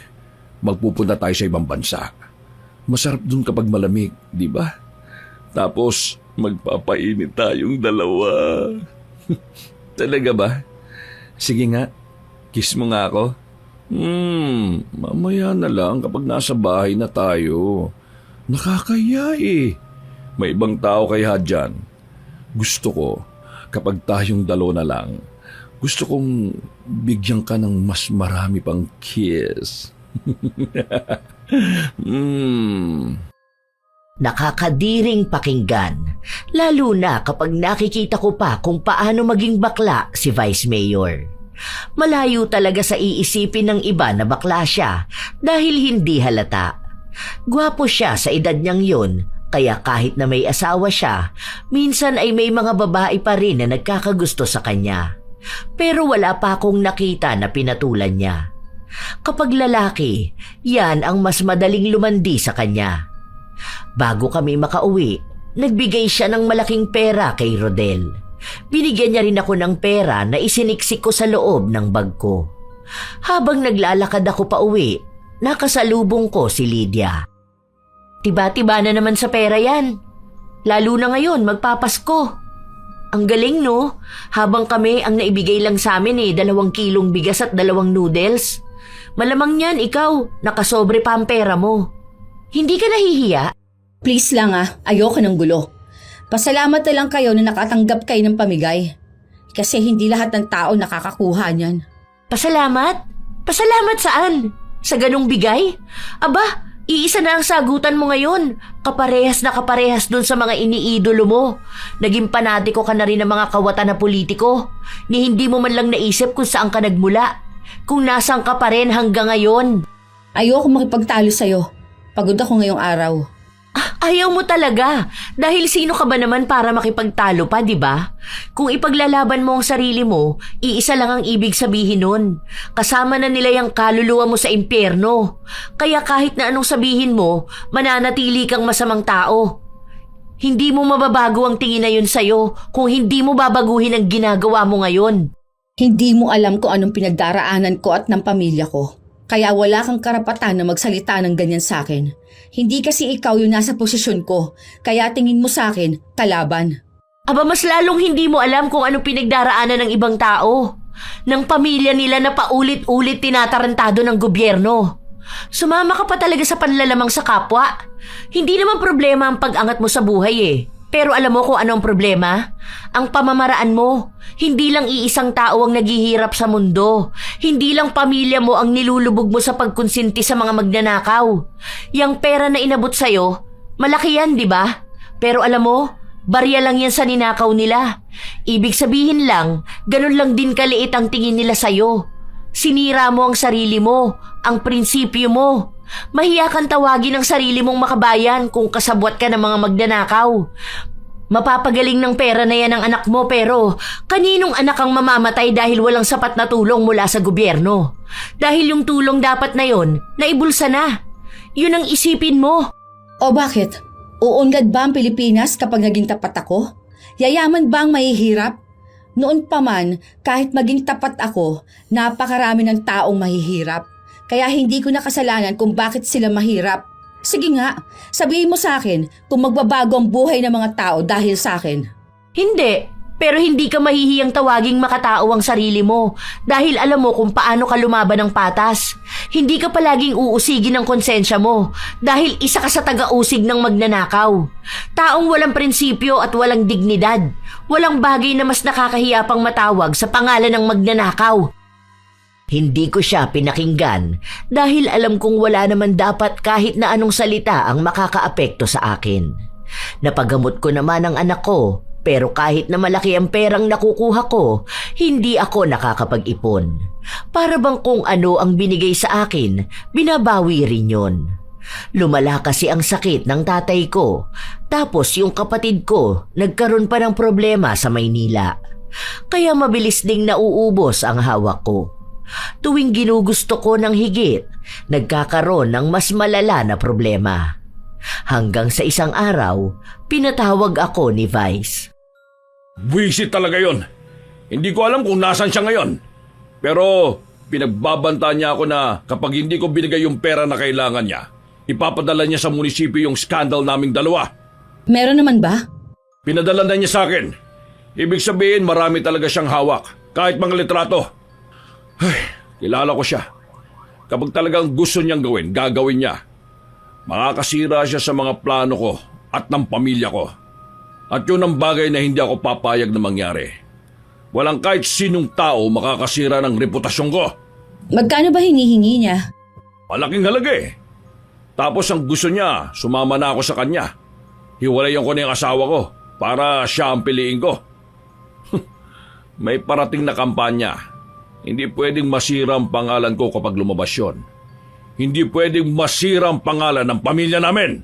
magpupunta tayo sa ibang bansa. Masarap dun kapag malamig, di ba? Tapos, magpapainit tayong dalawa. Talaga ba? Sige nga, kiss mo nga ako. Mamaya na lang kapag nasa bahay na tayo. Nakakaya eh. May ibang tao kaya dyan. Gusto ko, kapag tayong dalawa na lang, gusto kong bigyan ka ng mas marami pang kiss. Nakakadiring pakinggan, lalo na kapag nakikita ko pa kung paano maging bakla si Vice Mayor. Malayo talaga sa iisipin ng iba na bakla siya dahil hindi halata. Gwapo siya sa edad niyang yun, kaya kahit na may asawa siya, minsan ay may mga babae pa rin na nagkakagusto sa kanya. Pero wala pa akong nakita na pinatulan niya. Kapag lalaki, yan ang mas madaling lumandi sa kanya. Bago kami makauwi, nagbigay siya ng malaking pera kay Rodel. Binigyan niya rin ako ng pera na isiniksik ko sa loob ng bag ko. Habang naglalakad ako pa uwi, nakasalubong ko si Lydia. Tiba-tiba na naman sa pera yan. Lalo na ngayon, magpapasko. Ang galing no? Habang kami ang naibigay lang sa amin 2 kilong bigas at 2 noodles. Malamang yan, ikaw, nakasobre pa ang pera mo. Hindi ka nahihiya? Please lang ayoko ng gulo. Pasalamat na lang kayo na nakatanggap kayo ng pamigay. Kasi hindi lahat ng tao nakakakuha niyan. Pasalamat? Pasalamat saan? Sa ganong bigay? Aba, iisa na ang sagutan mo ngayon. Kaparehas na kaparehas dun sa mga iniidolo mo. Naging panatiko ka na rin ng mga kawatan na politiko. Ni hindi mo man lang naisip kung saan ka nagmula. Kung nasaan ka pa rin hanggang ngayon. Ayoko makipagtalo sa'yo. Pagod ako ngayong araw. Ayaw mo talaga. Dahil sino ka ba naman para makipagtalo pa, di ba? Kung ipaglalaban mo ang sarili mo, iisa lang ang ibig sabihin nun. Kasama na nila yung kaluluwa mo sa impyerno. Kaya kahit na anong sabihin mo, mananatili kang masamang tao. Hindi mo mababago ang tingin na yun sa'yo kung hindi mo babaguhin ang ginagawa mo ngayon. Hindi mo alam kung anong pinagdaraanan ko at ng pamilya ko. Kaya wala kang karapatan na magsalita ng ganyan sa akin. Hindi kasi ikaw yung nasa posisyon ko, kaya tingin mo sa akin, kalaban. Aba, mas lalong hindi mo alam kung anong pinagdaraanan ng ibang tao. Ng pamilya nila na paulit-ulit tinatarantado ng gobyerno. Sumama ka pa talaga sa panlalamang sa kapwa. Hindi naman problema ang pag-angat mo sa buhay Pero alam mo kung anong problema? Ang pamamaraan mo. Hindi lang iisang tao ang naghihirap sa mundo. Hindi lang pamilya mo ang nilulubog mo sa pagkonsinti sa mga magnanakaw. Yang pera na inabot sa'yo, malaki yan, di ba? Pero alam mo, barya lang yan sa ninakaw nila. Ibig sabihin lang, ganun lang din kaliit ang tingin nila sa'yo. Sinira mo ang sarili mo, ang prinsipyo mo. Mahiya kang tawagin ang sarili mong makabayan kung kasabwat ka ng mga magnanakaw. Mapapagaling ng pera na yan ang anak mo pero kaninong anak ang mamamatay dahil walang sapat na tulong mula sa gobyerno? Dahil yung tulong dapat na yon, naibulsa na. Yun ang isipin mo. O bakit? Uunlad ba ang Pilipinas kapag naging tapat ako? Yayaman ba ang mahihirap? Noon pa man, kahit maging tapat ako, napakarami ng taong mahihirap. Kaya hindi ko na kasalanan kung bakit sila mahirap. Sige nga, sabihin mo sa akin kung magbabago ang buhay ng mga tao dahil sa akin. Hindi, pero hindi ka mahihiyang tawaging makatao ang sarili mo dahil alam mo kung paano ka lumaban ng patas. Hindi ka palaging uusigin ng konsensya mo dahil isa ka sa taga-usig ng magnanakaw. Taong walang prinsipyo at walang dignidad. Walang bagay na mas nakakahiya pang matawag sa pangalan ng magnanakaw. Hindi ko siya pinakinggan dahil alam kong wala naman dapat kahit na anong salita ang makakaapekto sa akin. Napagamot ko naman ang anak ko pero kahit na malaki ang perang nakukuha ko, hindi ako nakakapag-ipon. Para bang kung ano ang binigay sa akin, binabawi rin yon. Lumala kasi ang sakit ng tatay ko tapos yung kapatid ko nagkaroon pa ng problema sa Maynila. Kaya mabilis ding nauubos ang hawak ko. Tuwing ginugusto ko ng higit, nagkakaroon ng mas malala na problema. Hanggang sa isang araw, pinatawag ako ni Vice. Buwisit talaga yon. Hindi ko alam kung nasan siya ngayon. Pero pinagbabanta niya ako na kapag hindi ko binigay yung pera na kailangan niya, ipapadala niya sa munisipyo yung skandal naming dalawa. Meron naman ba? Pinadala na niya sa akin. Ibig sabihin marami talaga siyang hawak, kahit mga litrato. Ay, kilala ko siya. Kapag talagang gusto niyang gawin, gagawin niya. Makakasira siya sa mga plano ko at ng pamilya ko. At yun ang bagay na hindi ako papayag na mangyari. Walang kahit sinong tao makakasira ng reputasyon ko. Magkano ba hinihingi niya? Malaking halaga Tapos ang gusto niya, sumama na ako sa kanya. Hiwalayan ko na yung asawa ko para siya ang piliin ko. May parating na kampanya. Hindi pwedeng masira ang pangalan ko kapag lumabas yun. Hindi pwedeng masira ang pangalan ng pamilya namin.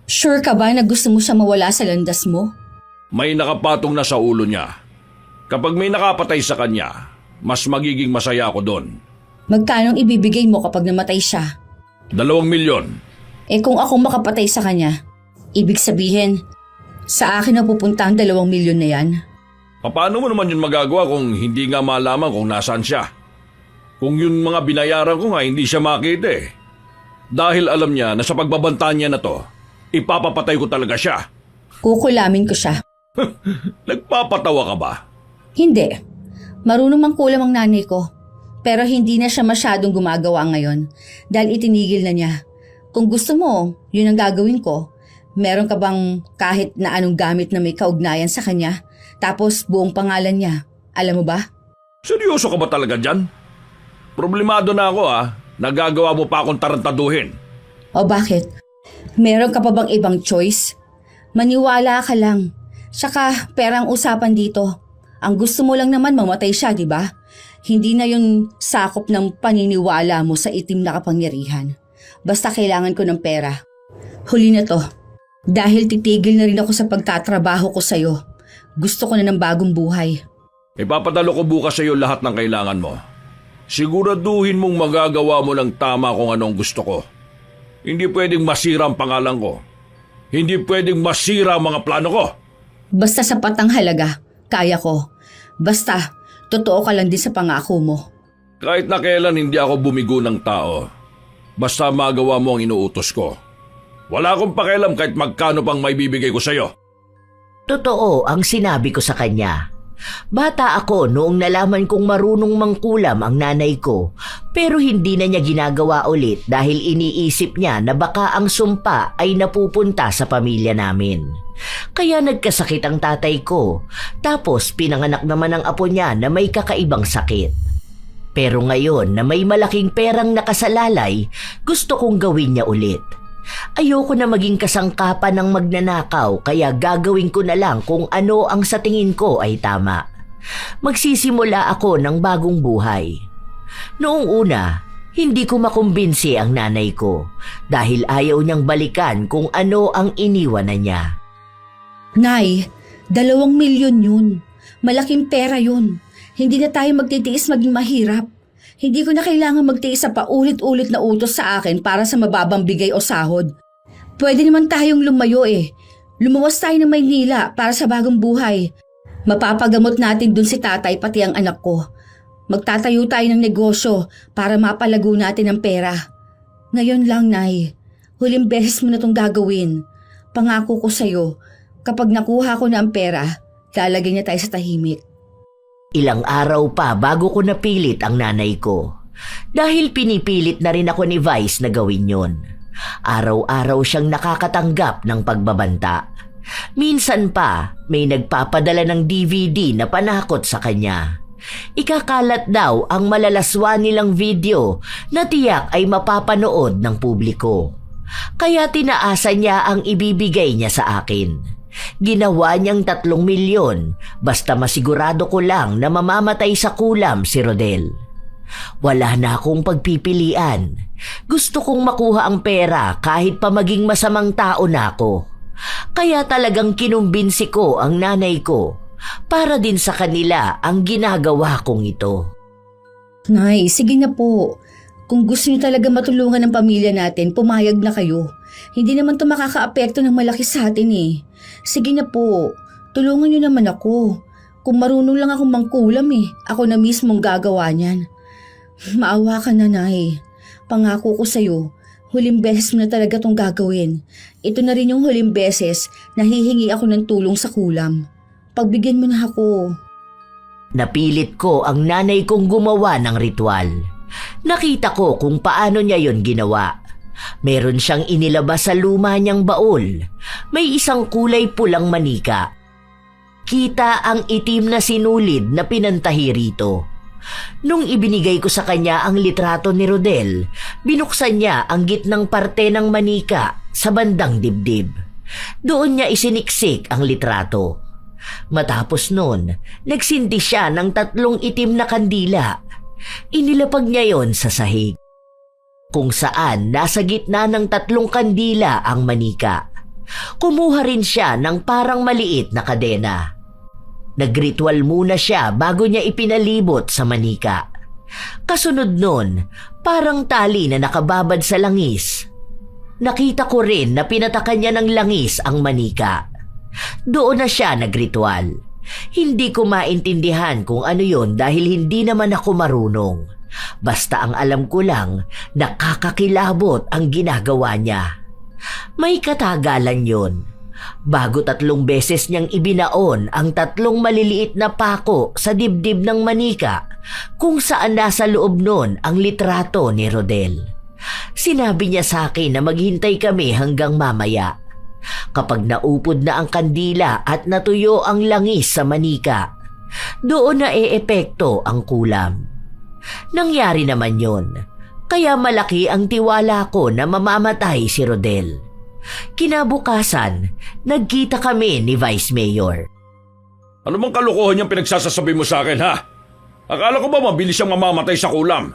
Sure ka ba na gusto mo siya mawala sa landas mo? May nakapatong na sa ulo niya. Kapag may nakapatay sa kanya, mas magiging masaya ako doon. Magkanong ibibigay mo kapag namatay siya? 2 milyon. Eh kung ako makapatay sa kanya, ibig sabihin, sa akin na pupunta ang 2 milyon na yan. Paano mo naman yun magagawa kung hindi nga malaman kung nasaan siya? Kung yung mga binayaran ko nga hindi siya makita eh. Dahil alam niya na sa pagbabanta niya na to, ipapapatay ko talaga siya. Kukulamin ko siya. Nagpapatawa ka ba? Hindi. Marunong mangkulam ang nanay ko. Pero hindi na siya masyadong gumagawa ngayon dahil itinigil na niya. Kung gusto mo, yun ang gagawin ko. Meron ka bang kahit na anong gamit na may kaugnayan sa kanya? Tapos buong pangalan niya. Alam mo ba? Seryoso ka ba talaga dyan? Problemado na ako Nagagawa mo pa akong tarantaduhin. O bakit? Meron ka pa bang ibang choice? Maniwala ka lang. Saka perang usapan dito. Ang gusto mo lang naman mamatay siya, di ba? Hindi na yun sakop ng paniniwala mo sa itim na kapangyarihan. Basta kailangan ko ng pera. Huli na to. Dahil titigil na rin ako sa pagtatrabaho ko sa'yo. Gusto ko na ng bagong buhay. Ipapadalo ko bukas sa iyo lahat ng kailangan mo. Siguraduhin mong magagawa mo ng tama kung anong gusto ko. Hindi pwedeng masira ang pangalan ko. Hindi pwedeng masira ang mga plano ko. Basta sapat ang halaga, kaya ko. Basta, totoo ka lang din sa pangako mo. Kahit na kailan hindi ako bumigo ng tao. Basta magawa mo ang inuutos ko. Wala akong pakialam kahit magkano pang may bibigay ko sa iyo. Totoo ang sinabi ko sa kanya. Bata ako noong nalaman kong marunong mangkulam ang nanay ko, pero hindi na niya ginagawa ulit dahil iniisip niya na baka ang sumpa ay napupunta sa pamilya namin. Kaya nagkasakit ang tatay ko, tapos pinanganak naman ang apo niya na may kakaibang sakit. Pero ngayon na may malaking perang nakasalalay, gusto kong gawin niya ulit. Ayoko na maging kasangkapan ng magnanakaw kaya gagawin ko na lang kung ano ang sa tingin ko ay tama. Magsisimula ako ng bagong buhay. Noong una, hindi ko makumbinsi ang nanay ko dahil ayaw niyang balikan kung ano ang iniwan na niya. Nay, 2 milyon yun. Malaking pera yun. Hindi na tayo magtitiis maging mahirap. Hindi ko na kailangan magtiis sa paulit-ulit na utos sa akin para sa mababang bigay o sahod. Pwede naman tayong lumayo eh. Lumuwas tayo ng Maynila para sa bagong buhay. Mapapagamot natin dun si tatay pati ang anak ko. Magtatayo tayo ng negosyo para mapalago natin ang pera. Ngayon lang, Nay. Huling beses mo na itong gagawin. Pangako ko sa'yo, kapag nakuha ko na ang pera, lalagay niya tayo sa tahimik. Ilang araw pa bago ko napilit ang nanay ko. Dahil pinipilit na rin ako ni Vice na gawin yon. Araw-araw siyang nakakatanggap ng pagbabanta. Minsan pa, may nagpapadala ng DVD na panakot sa kanya. Ikakalat daw ang malalaswa nilang video na tiyak ay mapapanood ng publiko. Kaya tinaasa niya ang ibibigay niya sa akin. Ginawa niyang 3 milyon basta masigurado ko lang na mamamatay sa kulam si Rodel. Wala na akong pagpipilian. Gusto kong makuha ang pera kahit pa maging masamang tao na ako. Kaya talagang kinumbinsi ko ang nanay ko para din sa kanila ang ginagawa kong ito. Nay, sige na po. Kung gusto niyo talaga matulungan ng pamilya natin, pumayag na kayo. Hindi naman ito makakaapekto ng malaki sa atin eh. Sige na po, tulungan niyo naman ako. Kung marunong lang akong mangkulam ako na mismong gagawa niyan. Maawa ka na, Nay. Pangako ko sa'yo, huling beses mo na talaga itong gagawin. Ito na rin yung huling beses na hihingi ako ng tulong sa kulam. Pagbigyan mo na ako. Napilit ko ang nanay kong gumawa ng ritual. Nakita ko kung paano niya yon ginawa. Meron siyang inilabas sa luma niyang baul. May isang kulay pulang manika. Kita ang itim na sinulid na pinantahi rito. Nung ibinigay ko sa kanya ang litrato ni Rodel, binuksan niya ang gitnang parte ng manika sa bandang dibdib. Doon niya isiniksik ang litrato. Matapos nun, nagsinti siya ng 3 itim na kandila. Inilapag niya yon sa sahig. kung saan nasa gitna ng 3 kandila ang manika. Kumuha rin siya ng parang maliit na kadena. Nagritual muna siya bago niya ipinalibot sa manika. Kasunod nun, parang tali na nakababad sa langis. Nakita ko rin na pinatakan niya ng langis ang manika. Doon na siya nagritual. Hindi ko maintindihan kung ano yun dahil hindi naman ako marunong. Basta ang alam ko lang, nakakakilabot ang ginagawa niya. May katagalan yun. Bago 3 beses niyang ibinaon ang 3 maliliit na pako sa dibdib ng manika kung saan nasa loob nun ang litrato ni Rodel. Sinabi niya sa akin na maghintay kami hanggang mamaya. Kapag naupod na ang kandila at natuyo ang langis sa manika, doon na eepekto ang kulam. Nangyari naman yon, kaya malaki ang tiwala ko na mamamatay si Rodel. Kinabukasan, nagkita kami ni Vice Mayor. Ano bang kalokohan yung pinagsasasabi mo sa akin, ha? Akala ko ba mabilis siyang mamamatay sa kulam?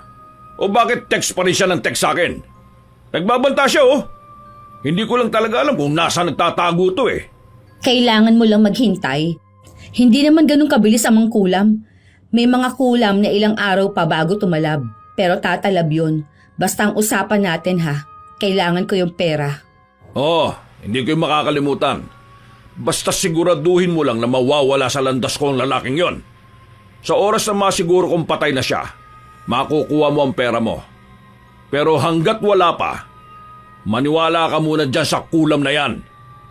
O bakit text pa rin siya ng text sa akin? Nagbabanta siya, oh. Hindi ko lang talaga alam kung nasa nagtatago to, eh. Kailangan mo lang maghintay. Hindi naman ganun kabilis ang mga kulam. May mga kulam na ilang araw pa bago tumalab. Pero tatalab yun. Basta ang usapan natin, ha? Kailangan ko yung pera. Oo, hindi ko yung makakalimutan. Basta siguraduhin mo lang na mawawala sa landas ko ang lalaking yon. Sa oras na masiguro kong patay na siya, makukuha mo ang pera mo. Pero hanggat wala pa, maniwala ka muna dyan sa kulam na yan.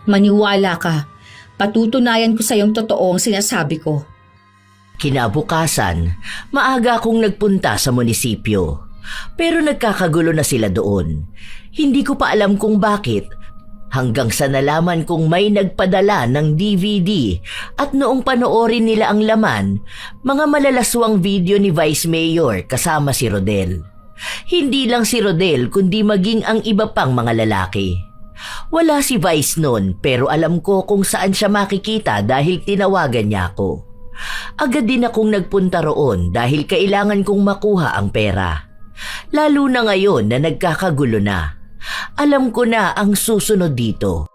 Maniwala ka. Patutunayan ko sa iyong totoo ang sinasabi ko. Kinabukasan, maaga akong nagpunta sa munisipyo. Pero nagkakagulo na sila doon. Hindi ko pa alam kung bakit. Hanggang sa nalaman kong may nagpadala ng DVD at noong panoorin nila ang laman, mga malalaswang video ni Vice Mayor kasama si Rodel. Hindi lang si Rodel kundi maging ang iba pang mga lalaki. Wala si Vice noon pero alam ko kung saan siya makikita dahil tinawagan niya ako. Agad din akong nagpunta roon dahil kailangan kong makuha ang pera. Lalo na ngayon na nagkakagulo na. Alam ko na ang susunod dito.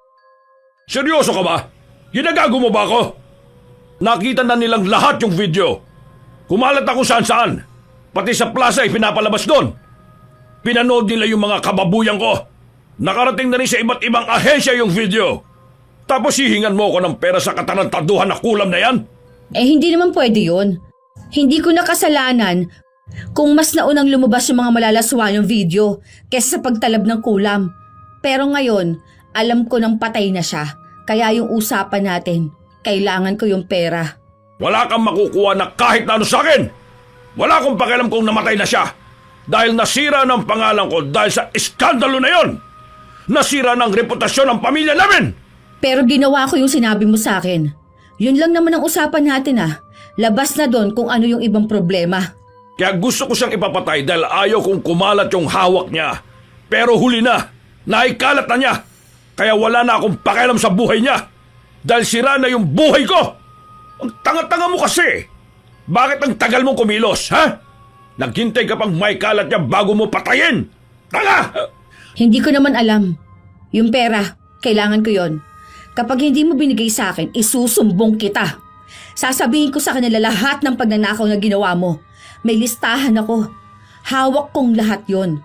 Seryoso ka ba? Ginagago mo ba ako? Nakita na nilang lahat yung video. Kumalat ako saan-saan. Pati sa plaza ay pinapalabas doon. Pinanood nila yung mga kababuyan ko. Nakarating na rin sa iba't ibang ahensya yung video. Tapos hihingan mo ko ng pera sa katarantaduhan na kulam na yan? Eh hindi naman pwede yun. Hindi ko na kasalanan kung mas naunang lumabas yung mga malalaswa yung video kesa sa pagtalab ng kulam. Pero ngayon, alam ko nang patay na siya. Kaya yung usapan natin, kailangan ko yung pera. Wala kang makukuha na kahit na ano sa akin. Wala akong pakialam kung namatay na siya. Dahil nasira ng pangalan ko dahil sa iskandalo na yon. Nasira ng reputasyon ng pamilya namin. Pero ginawa ko yung sinabi mo sa akin. Yun lang naman ang usapan natin Labas na doon kung ano yung ibang problema. Kaya gusto ko siyang ipapatay dahil ayaw kong kumalat yung hawak niya. Pero huli na, naikalat na niya. Kaya wala na akong pakialam sa buhay niya. Dahil sira na yung buhay ko. Ang tanga-tanga mo kasi. Bakit ang tagal mong kumilos, ha? Naghintay ka pang maikalat niya bago mo patayin. Tanga! Hindi ko naman alam. Yung pera, kailangan ko yon. Kapag hindi mo binigay sa akin, isusumbong kita. Sasabihin ko sa kanila lahat ng pagnanakaw na ginawa mo. May listahan ako. Hawak kong lahat yon.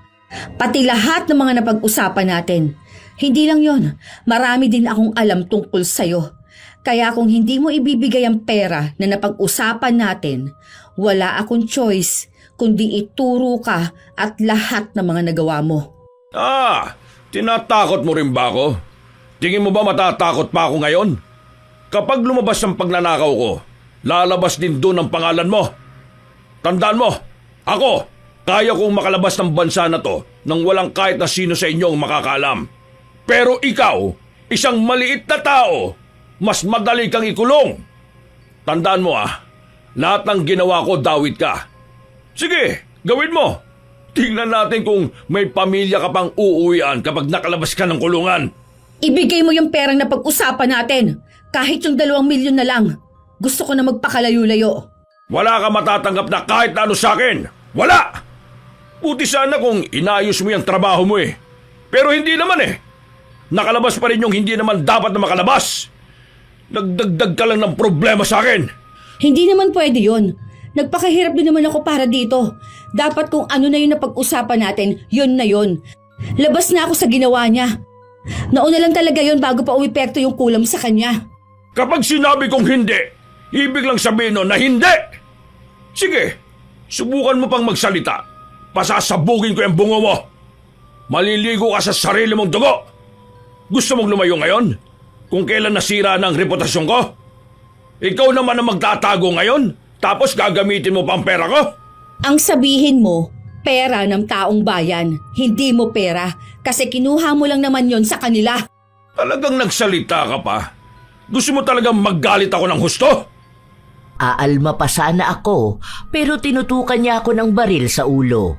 Pati lahat ng mga napag-usapan natin. Hindi lang yon. Marami din akong alam tungkol sa'yo. Kaya kung hindi mo ibibigay ang pera na napag-usapan natin, wala akong choice kundi ituro ka at lahat ng mga nagawa mo. Tinatakot mo rin ba ako? Tingin mo ba matatakot pa ako ngayon? Kapag lumabas ang pagnanakaw ko, lalabas din doon ang pangalan mo. Tandaan mo, ako, kaya kong makalabas ng bansa na to nang walang kahit na sino sa inyong makakaalam. Pero ikaw, isang maliit na tao, mas madali kang ikulong. Tandaan mo lahat ng ginawa ko dawit ka. Sige, gawin mo. Tingnan natin kung may pamilya ka pang uuwian kapag nakalabas ka ng kulungan. Ibigay mo yung perang na pag-usapan natin. Kahit yung 2 milyon na lang. Gusto ko na magpakalayo-layo. Wala ka matatanggap na kahit na ano sa akin. Wala! Buti sana kung inayos mo yung trabaho mo eh. Pero hindi naman eh. Nakalabas pa rin yung hindi naman dapat na makalabas. Nagdagdag ka lang ng problema sa akin. Hindi naman pwede yun. Nagpakahirap din naman ako para dito. Dapat kung ano na yun na pag-usapan natin, yun na yun. Labas na ako sa ginawa niya. Nauna lang talaga yun bago pa umipekto yung kulam sa kanya. Kapag sinabi kong hindi, ibig lang sabihin nun na hindi. Sige, subukan mo pang magsalita. Pasasabugin ko yung bungo mo. Maliligo ka sa sarili mong dugo. Gusto mong lumayo ngayon? Kung kailan nasira na ang reputasyon ko? Ikaw naman ang magtatago ngayon, tapos gagamitin mo pa ang pera ko? Ang sabihin mo, pera ng taong bayan, hindi mo pera kasi kinuha mo lang naman yon sa kanila. Talagang nagsalita ka pa? Gusto mo talagang maggalit ako ng husto? Aalma pa sana ako pero tinutukan niya ako ng baril sa ulo.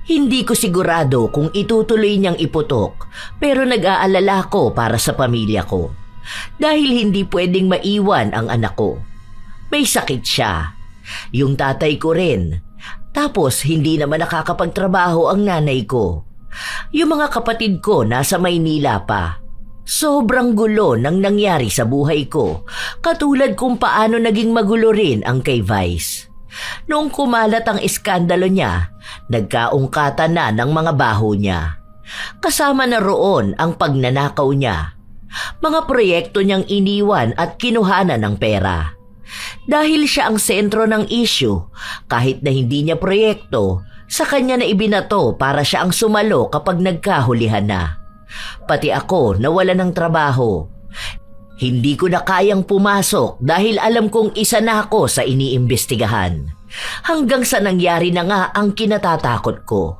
Hindi ko sigurado kung itutuloy niyang iputok pero nag-aalala ko para sa pamilya ko. Dahil hindi pwedeng maiwan ang anak ko. May sakit siya. Yung tatay ko rin. Tapos hindi naman nakakapagtrabaho ang nanay ko. Yung mga kapatid ko nasa Maynila pa. Sobrang gulo nang nangyari sa buhay ko. Katulad kung paano naging magulo rin ang kay Vice. Noong kumalat ang iskandalo niya, nagkaungkatan na ng mga baho niya. Kasama na roon ang pagnanakaw niya. Mga proyekto niyang iniwan at kinuhanan ng pera. Dahil siya ang sentro ng issue, kahit na hindi niya proyekto, sa kanya na ibinato para siya ang sumalo kapag nagkahulihan na. Pati ako nawala ng trabaho. Hindi ko na kayang pumasok dahil alam kong isa na ako sa iniimbestigahan. Hanggang sa nangyari na nga ang kinatatakot ko.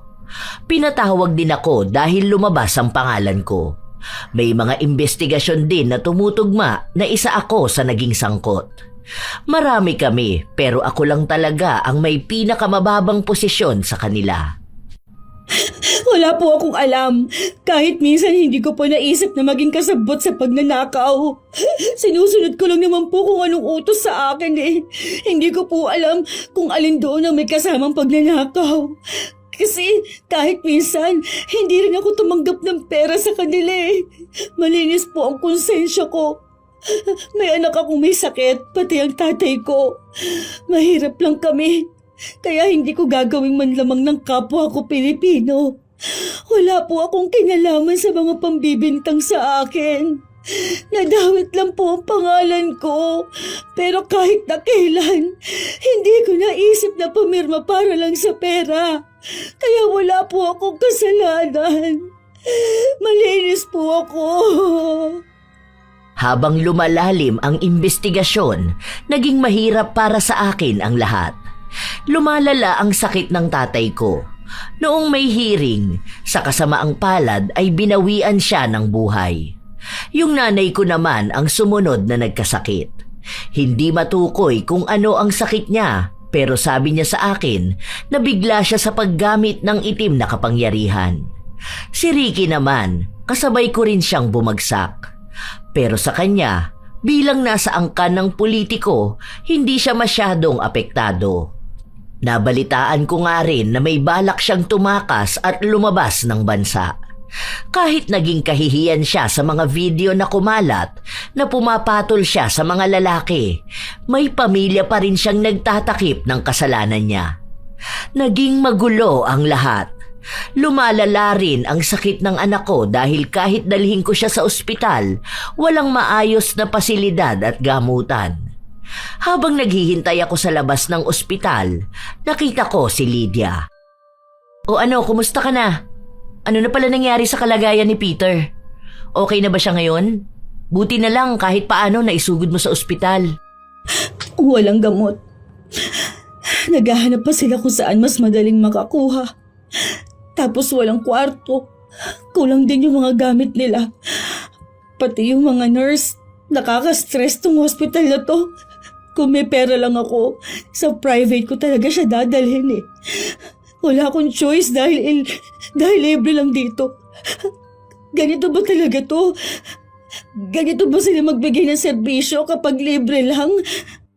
Pinatawag din ako dahil lumabas ang pangalan ko. May mga investigasyon din na tumutugma na isa ako sa naging sangkot. Marami kami pero ako lang talaga ang may pinakamababang posisyon sa kanila. Wala po akong alam. Kahit minsan hindi ko po naisip na maging kasabot sa pagnanakaw. Sinusunod ko lang naman po kung anong utos sa akin eh. Hindi ko po alam kung alin doon ang may kasamang pagnanakaw. Kasi kahit minsan, hindi rin ako tumanggap ng pera sa kanila eh. Malinis po ang konsensya ko. May anak akong may sakit, pati ang tatay ko. Mahirap lang kami. Kaya hindi ko gagawing manlamang ng kapwa ko Pilipino. Wala po akong kinalaman sa mga pambibintang sa akin. Nadawit lang po ang pangalan ko. Pero kahit na kailan, hindi ko naisip na pumirma para lang sa pera. Kaya wala po akong kasalanan. Malinis po ako. Habang lumalalim ang investigasyon, naging mahirap para sa akin ang lahat. Lumalala ang sakit ng tatay ko. Noong may hearing, sa kasamaang palad ay binawian siya ng buhay. Yung nanay ko naman ang sumunod na nagkasakit. Hindi matukoy kung ano ang sakit niya, pero sabi niya sa akin na bigla siya sa paggamit ng itim na kapangyarihan. Si Ricky naman, kasabay ko rin siyang bumagsak. Pero sa kanya, bilang nasa angkan ng politiko, hindi siya masyadong apektado. Nabalitaan ko nga rin na may balak siyang tumakas at lumabas ng bansa. Kahit naging kahihiyan siya sa mga video na kumalat na pumapatol siya sa mga lalaki, may pamilya pa rin siyang nagtatakip ng kasalanan niya. Naging magulo ang lahat. Lumalala rin ang sakit ng anak ko dahil kahit dalhin ko siya sa ospital, walang maayos na pasilidad at gamutan. Habang naghihintay ako sa labas ng ospital, nakita ko si Lydia. O ano, kumusta ka na? Ano na pala nangyari sa kalagayan ni Peter? Okay na ba siya ngayon? Buti na lang kahit paano naisugod mo sa ospital. Walang gamot. Naghahanap pa sila kung saan mas madaling makakuha. Tapos walang kwarto. Kulang din yung mga gamit nila. Pati yung mga nurse. Nakaka-stress tong hospital na to. Kung may pera lang ako, sa private ko talaga siya dadalhin eh. Wala akong choice dahil libre lang dito. Ganito ba talaga to? Ganito ba sila magbigay ng serbisyo kapag libre lang?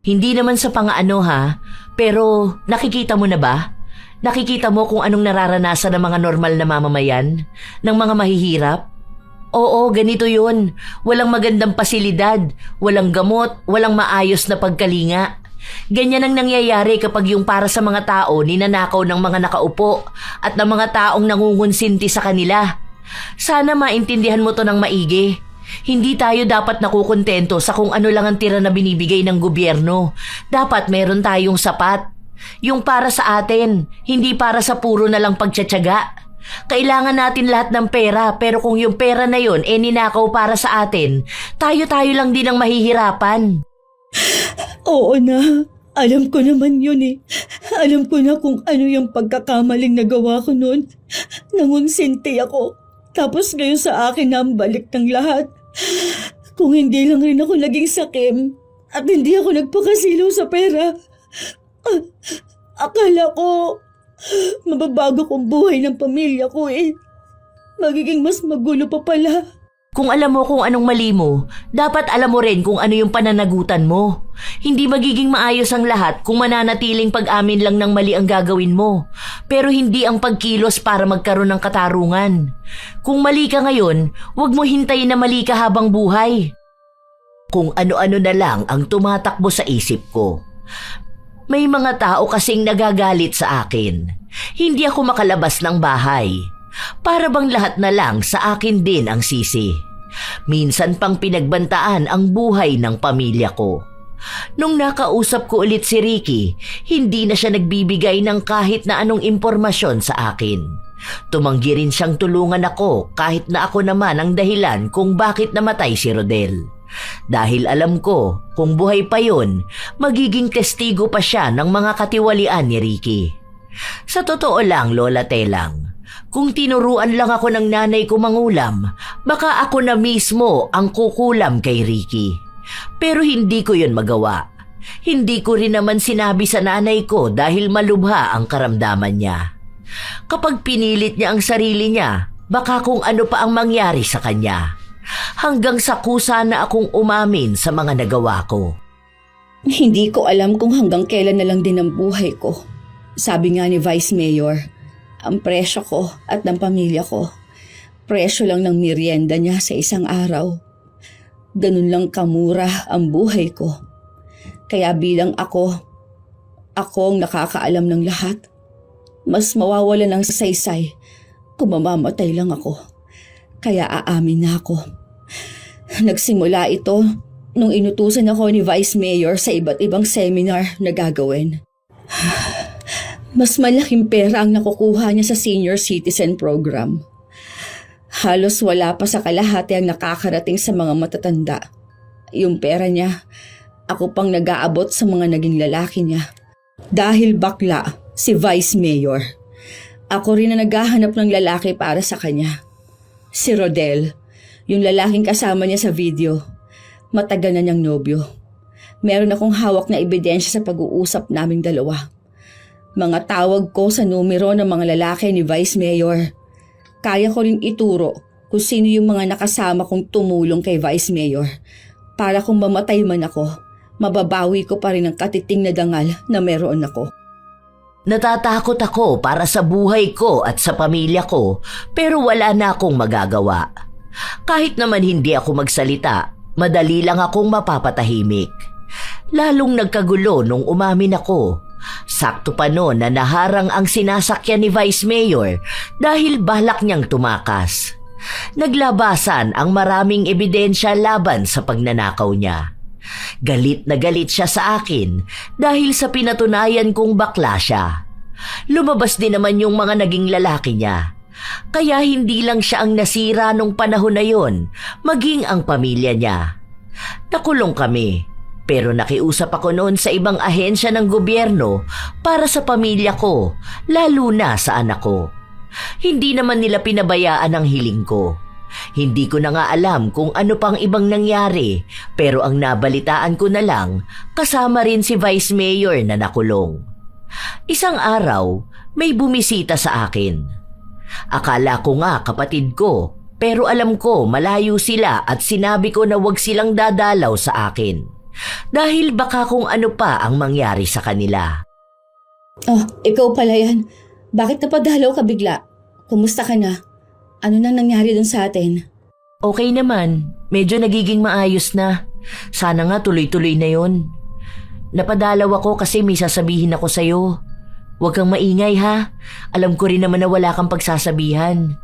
Hindi naman sa pang-ano ha, pero nakikita mo na ba? Nakikita mo kung anong nararanasan ng mga normal na mamamayan? Ng mga mahihirap? Oo, ganito yun. Walang magandang pasilidad, walang gamot, walang maayos na pagkalinga. Ganyan ang nangyayari kapag yung para sa mga tao ninanakaw ng mga nakaupo at ng mga taong nangungunsinti sa kanila. Sana maintindihan mo to ng maigi. Hindi tayo dapat nakukontento sa kung ano lang ang tira na binibigay ng gobyerno. Dapat meron tayong sapat. Yung para sa atin, hindi para sa puro na lang pagtsatsaga. Kailangan natin lahat ng pera, pero kung yung pera na yun ninakaw para sa atin, tayo-tayo lang din ang mahihirapan. Oo na, alam ko naman yun eh. Alam ko na kung ano yung pagkakamaling nagawa ko noon. Nangunsinti ako. Tapos ngayon sa akin na ang balik ng lahat. Kung hindi lang rin ako naging sakim at hindi ako nagpakasilaw sa pera. Akala ko mababago kong buhay ng pamilya ko eh. Magiging mas magulo pa pala. Kung alam mo kung anong mali mo, dapat alam mo rin kung ano yung pananagutan mo. Hindi magiging maayos ang lahat kung mananatiling pag-amin lang ng mali ang gagawin mo, pero hindi ang pagkilos para magkaroon ng katarungan. Kung mali ka ngayon, huwag mo hintayin na mali ka habang buhay. Kung ano-ano na lang ang tumatakbo sa isip ko. May mga tao kasing nagagalit sa akin. Hindi ako makalabas ng bahay. Para bang lahat na lang sa akin din ang sisi. Minsan pang pinagbantaan ang buhay ng pamilya ko. Nung nakausap ko ulit si Ricky, hindi na siya nagbibigay ng kahit na anong impormasyon sa akin. Tumanggi rin siyang tulungan ako kahit na ako naman ang dahilan kung bakit namatay si Rodel. Dahil alam ko, kung buhay pa yun, magiging testigo pa siya ng mga katiwalian ni Ricky. Sa totoo lang, Lola Telang, kung tinuruan lang ako ng nanay ko mangulam, baka ako na mismo ang kukulam kay Ricky. Pero hindi ko yun magawa. Hindi ko rin naman sinabi sa nanay ko dahil malubha ang karamdaman niya. Kapag pinilit niya ang sarili niya, baka kung ano pa ang mangyari sa kanya. Hanggang sa kusa na akong umamin sa mga nagawa ko. Hindi ko alam kung hanggang kailan na lang din ang buhay ko. Sabi nga ni Vice Mayor, ang presyo ko at ng pamilya ko, presyo lang ng merienda niya sa isang araw. Ganun lang kamura ang buhay ko. Kaya bilang ako ang nakakaalam ng lahat, mas mawawala ng saysay kung mamamatay lang ako. Kaya aamin na ako. Nagsimula ito nung inutusan ako ni Vice Mayor sa iba't ibang seminar na gagawin. Mas malaking pera ang nakukuha niya sa senior citizen program. Halos wala pa sa kalahati ang nakakarating sa mga matatanda. Yung pera niya, ako pang nag-aabot sa mga naging lalaki niya. Dahil bakla si Vice Mayor, ako rin na naghahanap ng lalaki para sa kanya. Si Rodel, yung lalaking kasama niya sa video, matagal na niyang nobyo. Meron akong hawak na ebidensya sa pag-uusap naming dalawa. Mga tawag ko sa numero ng mga lalaki ni Vice Mayor. Kaya ko rin ituro kung sino yung mga nakasama kong tumulong kay Vice Mayor. Para kung mamatay man ako, mababawi ko pa rin ang katiting na dangal na meron ako. Natatakot ako para sa buhay ko at sa pamilya ko, pero wala na akong magagawa. Kahit naman hindi ako magsalita, madali lang akong mapapatahimik. Lalong nagkagulo nung umamin ako. Sakto pa noon na naharang ang sinasakyan ni Vice Mayor dahil balak niyang tumakas. Naglabasan ang maraming ebidensya laban sa pagnanakaw niya. Galit na galit siya sa akin dahil sa pinatunayan kong bakla siya. Lumabas din naman yung mga naging lalaki niya. Kaya hindi lang siya ang nasira nung panahon na yon, maging ang pamilya niya. Nakulong kami, pero nakiusap ako noon sa ibang ahensya ng gobyerno para sa pamilya ko, lalo na sa anak ko. Hindi naman nila pinabayaan ang hiling ko. Hindi ko na nga alam kung ano pang ibang nangyari, pero ang nabalitaan ko na lang, kasama rin si Vice Mayor na nakulong. Isang araw, may bumisita sa akin. Akala ko nga kapatid ko, pero alam ko malayo sila at sinabi ko na wag silang dadalaw sa akin. Dahil baka kung ano pa ang mangyari sa kanila. Oh, ikaw pala yan. Bakit napadalaw ka bigla? Kumusta ka na? Ano nang nangyari dun sa atin? Okay naman, medyo nagiging maayos na. Sana nga tuloy-tuloy na yon. Napadalaw ako kasi may sasabihin ako sa'yo. Huwag kang maingay ha. Alam ko rin naman na wala kang pagsasabihan.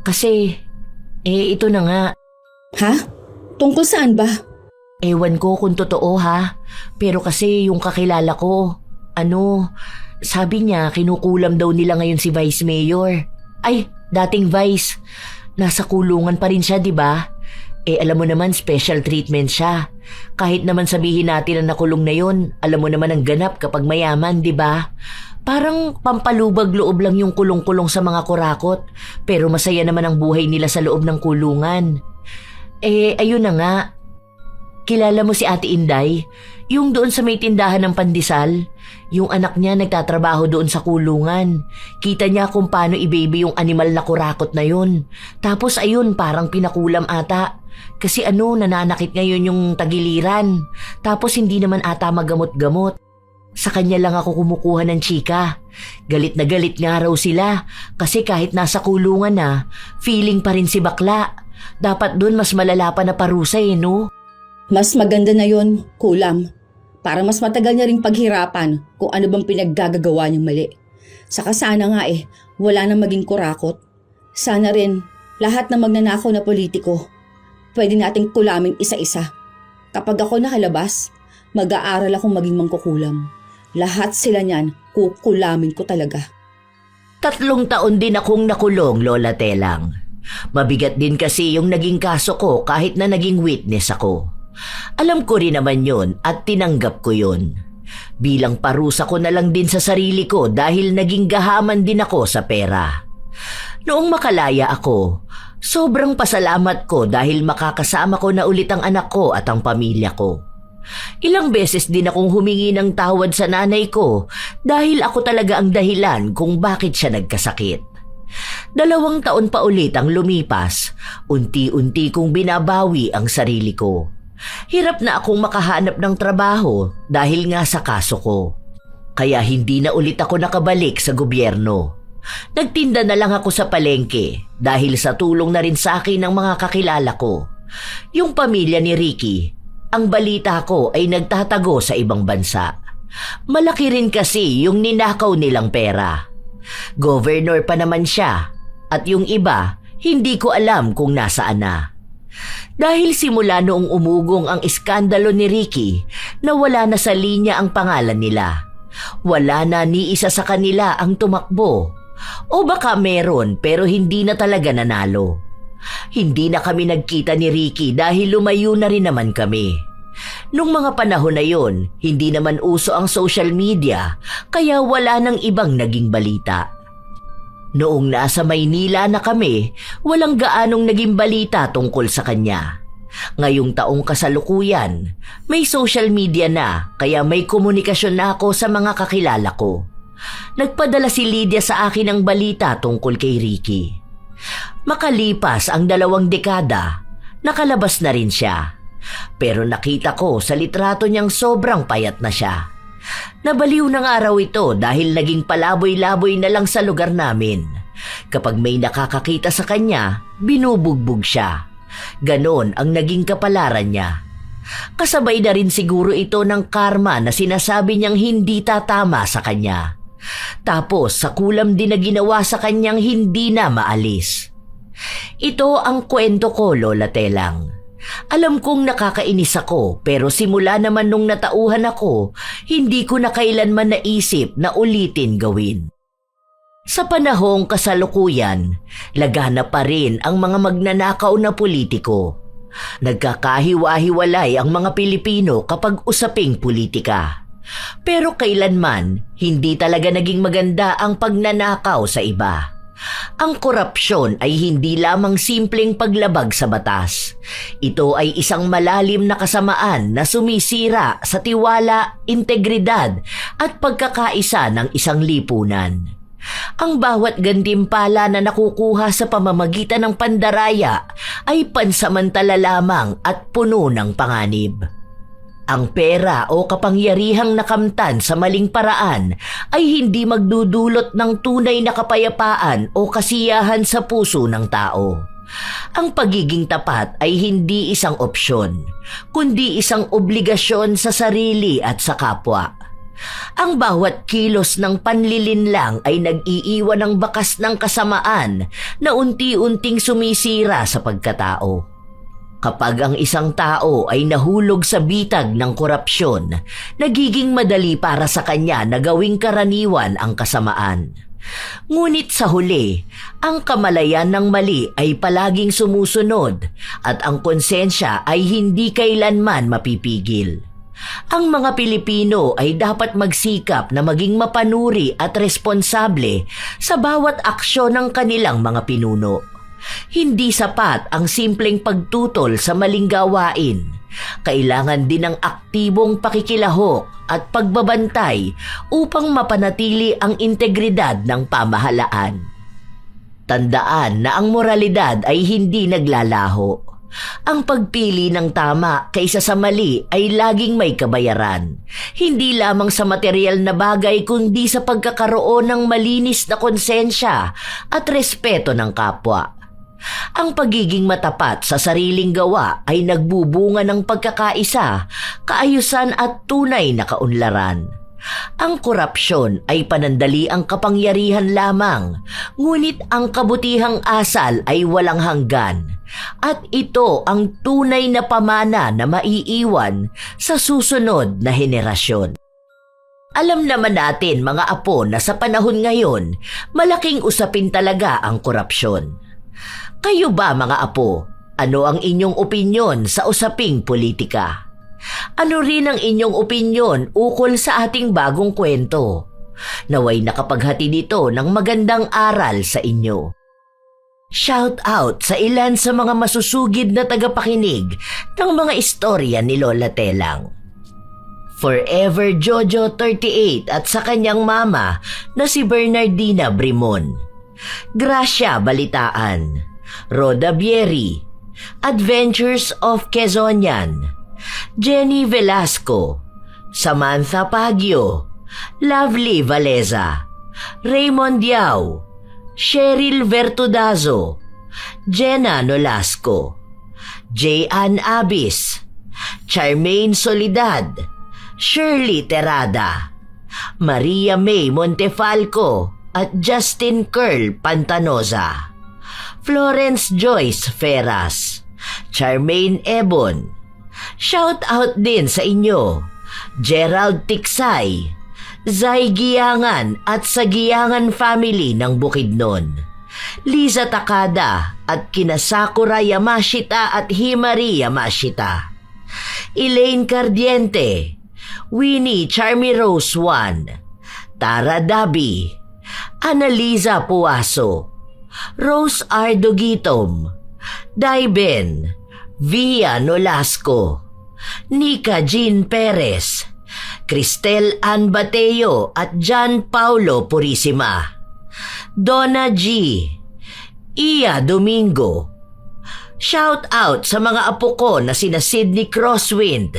Kasi, ito na nga. Ha? Tungkol saan ba? Ewan ko kung totoo ha. Pero kasi yung kakilala ko, sabi niya kinukulam daw nila ngayon si Vice Mayor. Ay, dating Vice. Nasa kulungan pa rin siya, di ba? Alam mo naman, special treatment siya. Kahit naman sabihin natin na nakulong na yon, alam mo naman ang ganap kapag mayaman, di ba? Parang pampalubag loob lang yung kulong-kulong sa mga kurakot, pero masaya naman ang buhay nila sa loob ng kulungan. Ayun na nga. Kilala mo si Ate Inday? Yung doon sa may tindahan ng pandesal? Yung anak niya nagtatrabaho doon sa kulungan. Kita niya kung paano i-baby yung animal na kurakot na yun. Tapos ayun, parang pinakulam ata. Kasi nananakit ngayon yung tagiliran. Tapos hindi naman ata magamot-gamot. Sa kanya lang ako kumukuha ng chika. Galit na galit nga raw sila. Kasi kahit nasa kulungan na, feeling pa rin si bakla. Dapat doon mas malala pa na parusa no? Mas maganda na yon, kulam. Para mas matagal niya ring paghirapan kung ano bang pinaggagawa niyang mali. Saka sana nga wala nang maging kurakot. Sana rin, lahat ng magnanakaw na politiko, pwede nating kulaming isa-isa. Kapag ako nakalabas, mag-aaral akong maging mangkukulam. Lahat sila niyan, kukulamin ko talaga. 3 taon din akong nakulong, Lola Telang. Mabigat din kasi yung naging kaso ko kahit na naging witness ako. Alam ko rin naman yun at tinanggap ko yun. Bilang parusa ko na lang din sa sarili ko dahil naging gahaman din ako sa pera. Noong makalaya ako, sobrang pasalamat ko dahil makakasama ko na ulit ang anak ko at ang pamilya ko. Ilang beses din akong humingi ng tawad sa nanay ko dahil ako talaga ang dahilan kung bakit siya nagkasakit. 2 taon pa ulit ang lumipas, unti-unti kong binabawi ang sarili ko. Hirap na akong makahanap ng trabaho dahil nga sa kaso ko. Kaya hindi na ulit ako nakabalik sa gobyerno. Nagtinda na lang ako sa palengke dahil sa tulong na rin sa akin ng mga kakilala ko. Yung pamilya ni Ricky, ang balita ko ay nagtatago sa ibang bansa. Malaki rin kasi yung ninakaw nilang pera. Governor pa naman siya at yung iba hindi ko alam kung nasaan na. Dahil simula noong umugong ang iskandalo ni Ricky, nawala na sa linya ang pangalan nila. Wala na ni isa sa kanila ang tumakbo. O baka meron pero hindi na talaga nanalo. Hindi na kami nagkita ni Ricky dahil lumayo na rin naman kami. Nung mga panahon na yon, hindi naman uso ang social media kaya wala nang ibang naging balita. Noong nasa Maynila na kami, walang gaanong naging balita tungkol sa kanya. Ngayong taong kasalukuyan, may social media na kaya may komunikasyon na ako sa mga kakilala ko. Nagpadala si Lydia sa akin ng balita tungkol kay Ricky. Makalipas ang 2 dekada, nakalabas na rin siya. Pero nakita ko sa litrato niyang sobrang payat na siya. Nabaliw ng araw ito dahil naging palaboy-laboy na lang sa lugar namin. Kapag may nakakakita sa kanya, binubugbog siya. Ganon ang naging kapalaran niya. Kasabay na rin siguro ito ng karma na sinasabi niyang hindi tatama sa kanya. Tapos sa kulam din na ginawa sa kanyang hindi na maalis. Ito ang kwento ko, Lola Telang. Alam kong nakakainis ako pero simula naman nung natauhan ako, hindi ko na kailanman naisip na ulitin gawin. Sa panahong kasalukuyan, lagana pa rin ang mga magnanakaw na politiko. Nagkakahiwa-hiwalay ang mga Pilipino kapag usaping politika. Pero kailanman, hindi talaga naging maganda ang pagnanakaw sa iba. Ang korupsyon ay hindi lamang simpleng paglabag sa batas. Ito ay isang malalim na kasamaan na sumisira sa tiwala, integridad at pagkakaisa ng isang lipunan. Ang bawat gantimpala na nakukuha sa pamamagitan ng pandaraya ay pansamantala lamang at puno ng panganib. Ang pera o kapangyarihang nakamtan sa maling paraan ay hindi magdudulot ng tunay na kapayapaan o kasiyahan sa puso ng tao. Ang pagiging tapat ay hindi isang opsyon, kundi isang obligasyon sa sarili at sa kapwa. Ang bawat kilos ng panlilinlang ay nag-iiwan ng bakas ng kasamaan na unti-unting sumisira sa pagkatao. Kapag ang isang tao ay nahulog sa bitag ng korupsyon, nagiging madali para sa kanya na gawing karaniwan ang kasamaan. Ngunit sa huli, ang kamalayan ng mali ay palaging sumusunod at ang konsensya ay hindi kailanman mapipigil. Ang mga Pilipino ay dapat magsikap na maging mapanuri at responsable sa bawat aksyon ng kanilang mga pinuno. Hindi sapat ang simpleng pagtutol sa maling gawain. Kailangan din ng aktibong pakikilahok at pagbabantay upang mapanatili ang integridad ng pamahalaan. Tandaan na ang moralidad ay hindi naglalaho. Ang pagpili ng tama kaysa sa mali ay laging may kabayaran. Hindi lamang sa material na bagay kundi sa pagkakaroon ng malinis na konsensya at respeto ng kapwa. Ang pagiging matapat sa sariling gawa ay nagbubunga ng pagkakaisa, kaayusan at tunay na kaunlaran. Ang korupsyon ay panandali ang kapangyarihan lamang, ngunit ang kabutihang asal ay walang hanggan. At ito ang tunay na pamana na maiiwan sa susunod na henerasyon. Alam naman natin mga apo na sa panahon ngayon, malaking usapin talaga ang korupsyon. Kayo ba mga apo, ano ang inyong opinyon sa usaping politika? Ano rin ang inyong opinyon ukol sa ating bagong kwento? Naway nakapaghatid ito ng magandang aral sa inyo. Shout out sa ilan sa mga masusugid na tagapakinig ng mga istorya ni Lola Telang. Forever Jojo 38 at sa kanyang mama na si Bernardina Brimon. Gracia Balitaan, Roda Bieri, Adventures of Quezonian, Jenny Velasco, Samantha Pagio, Lovely Valeza, Raymond Yao, Cheryl Vertudazo, Jenna Nolasco, J.Ann Abis, Charmaine Solidad, Shirley Terada, Maria May Montefalco at Justin Curl Pantanoza, Florence Joyce Ferras, Charmaine Ebon. Shout out din sa inyo, Gerald Tiksay, Zay Giangan at sa Giangan family ng Bukidnon, Liza Takada at kina Sakura Yamashita at Himari Yamashita, Elaine Cardiente, Winnie Charmy Rose 1, Tara Dabi, Annaliza Puaso, Rose Ardo Gitom, Daiben, Via Nolasco, Nika Jean Perez, Cristel Ann Bateo at John Paulo Purisima, Donna G, Iya Domingo. Shout out sa mga apo ko na sina Sydney Crosswind,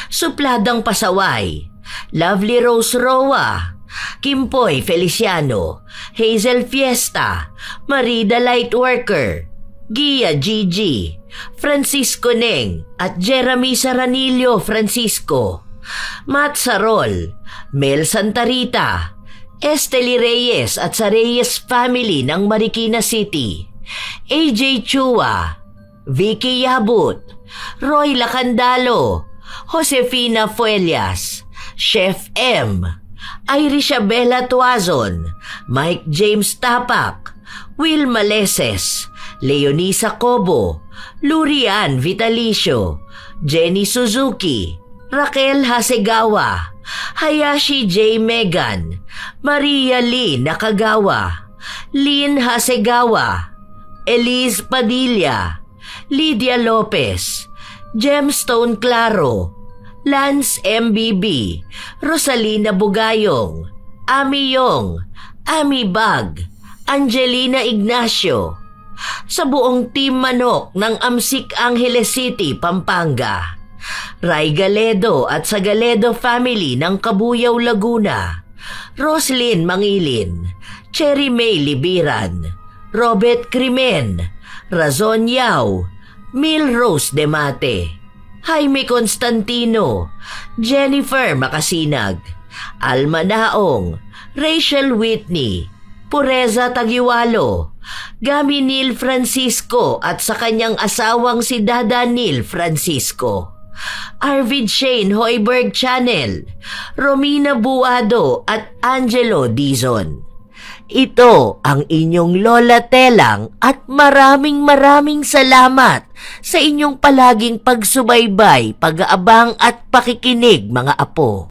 Supladang Pasaway, Lovely Rose Roa, Kimpoy Feliciano, Hazel Fiesta, Marida Lightworker, Gia Gigi, Francisco Neng at Jeremy Saranillo Francisco, Matt Sarol, Mel Santarita, Esteli Reyes at sa Reyes family ng Marikina City, AJ Chua, Vicky Yabut, Roy Lacandalo, Josefina Fuelias, Chef M, Irisha Bella Tuazon, Mike James Tapak, Will Maleses, Leonisa Cobo, Lurian Vitalicio, Jenny Suzuki, Raquel Hasegawa, Hayashi J. Megan, Maria Lee Nakagawa, Lynn Hasegawa, Elise Padilla, Lydia Lopez, Gemstone Claro, Lance MBB, Rosalina Bugayong, Ami Yong, Ami Bag, Angelina Ignacio, sa buong Team Manok ng Amsik Angeles City, Pampanga, Ray Galedo at sa Galedo family ng Kabuyaw, Laguna, Roslyn Mangilin, Cherry May Libiran, Robert Crimen, Razon Yao, Milrose Demate, Jaime Constantino, Jennifer Makasinag, Alma Naong, Rachel Whitney, Pureza Tagiwalo, Gami Neil Francisco at sa kanyang asawang si Dada Neil Francisco, Arvid Shane Hoiberg Channel, Romina Buado at Angelo Dizon. Ito ang inyong Lola Telang at maraming salamat sa inyong palaging pagsubaybay, pag-aabang at pakikinig mga apo.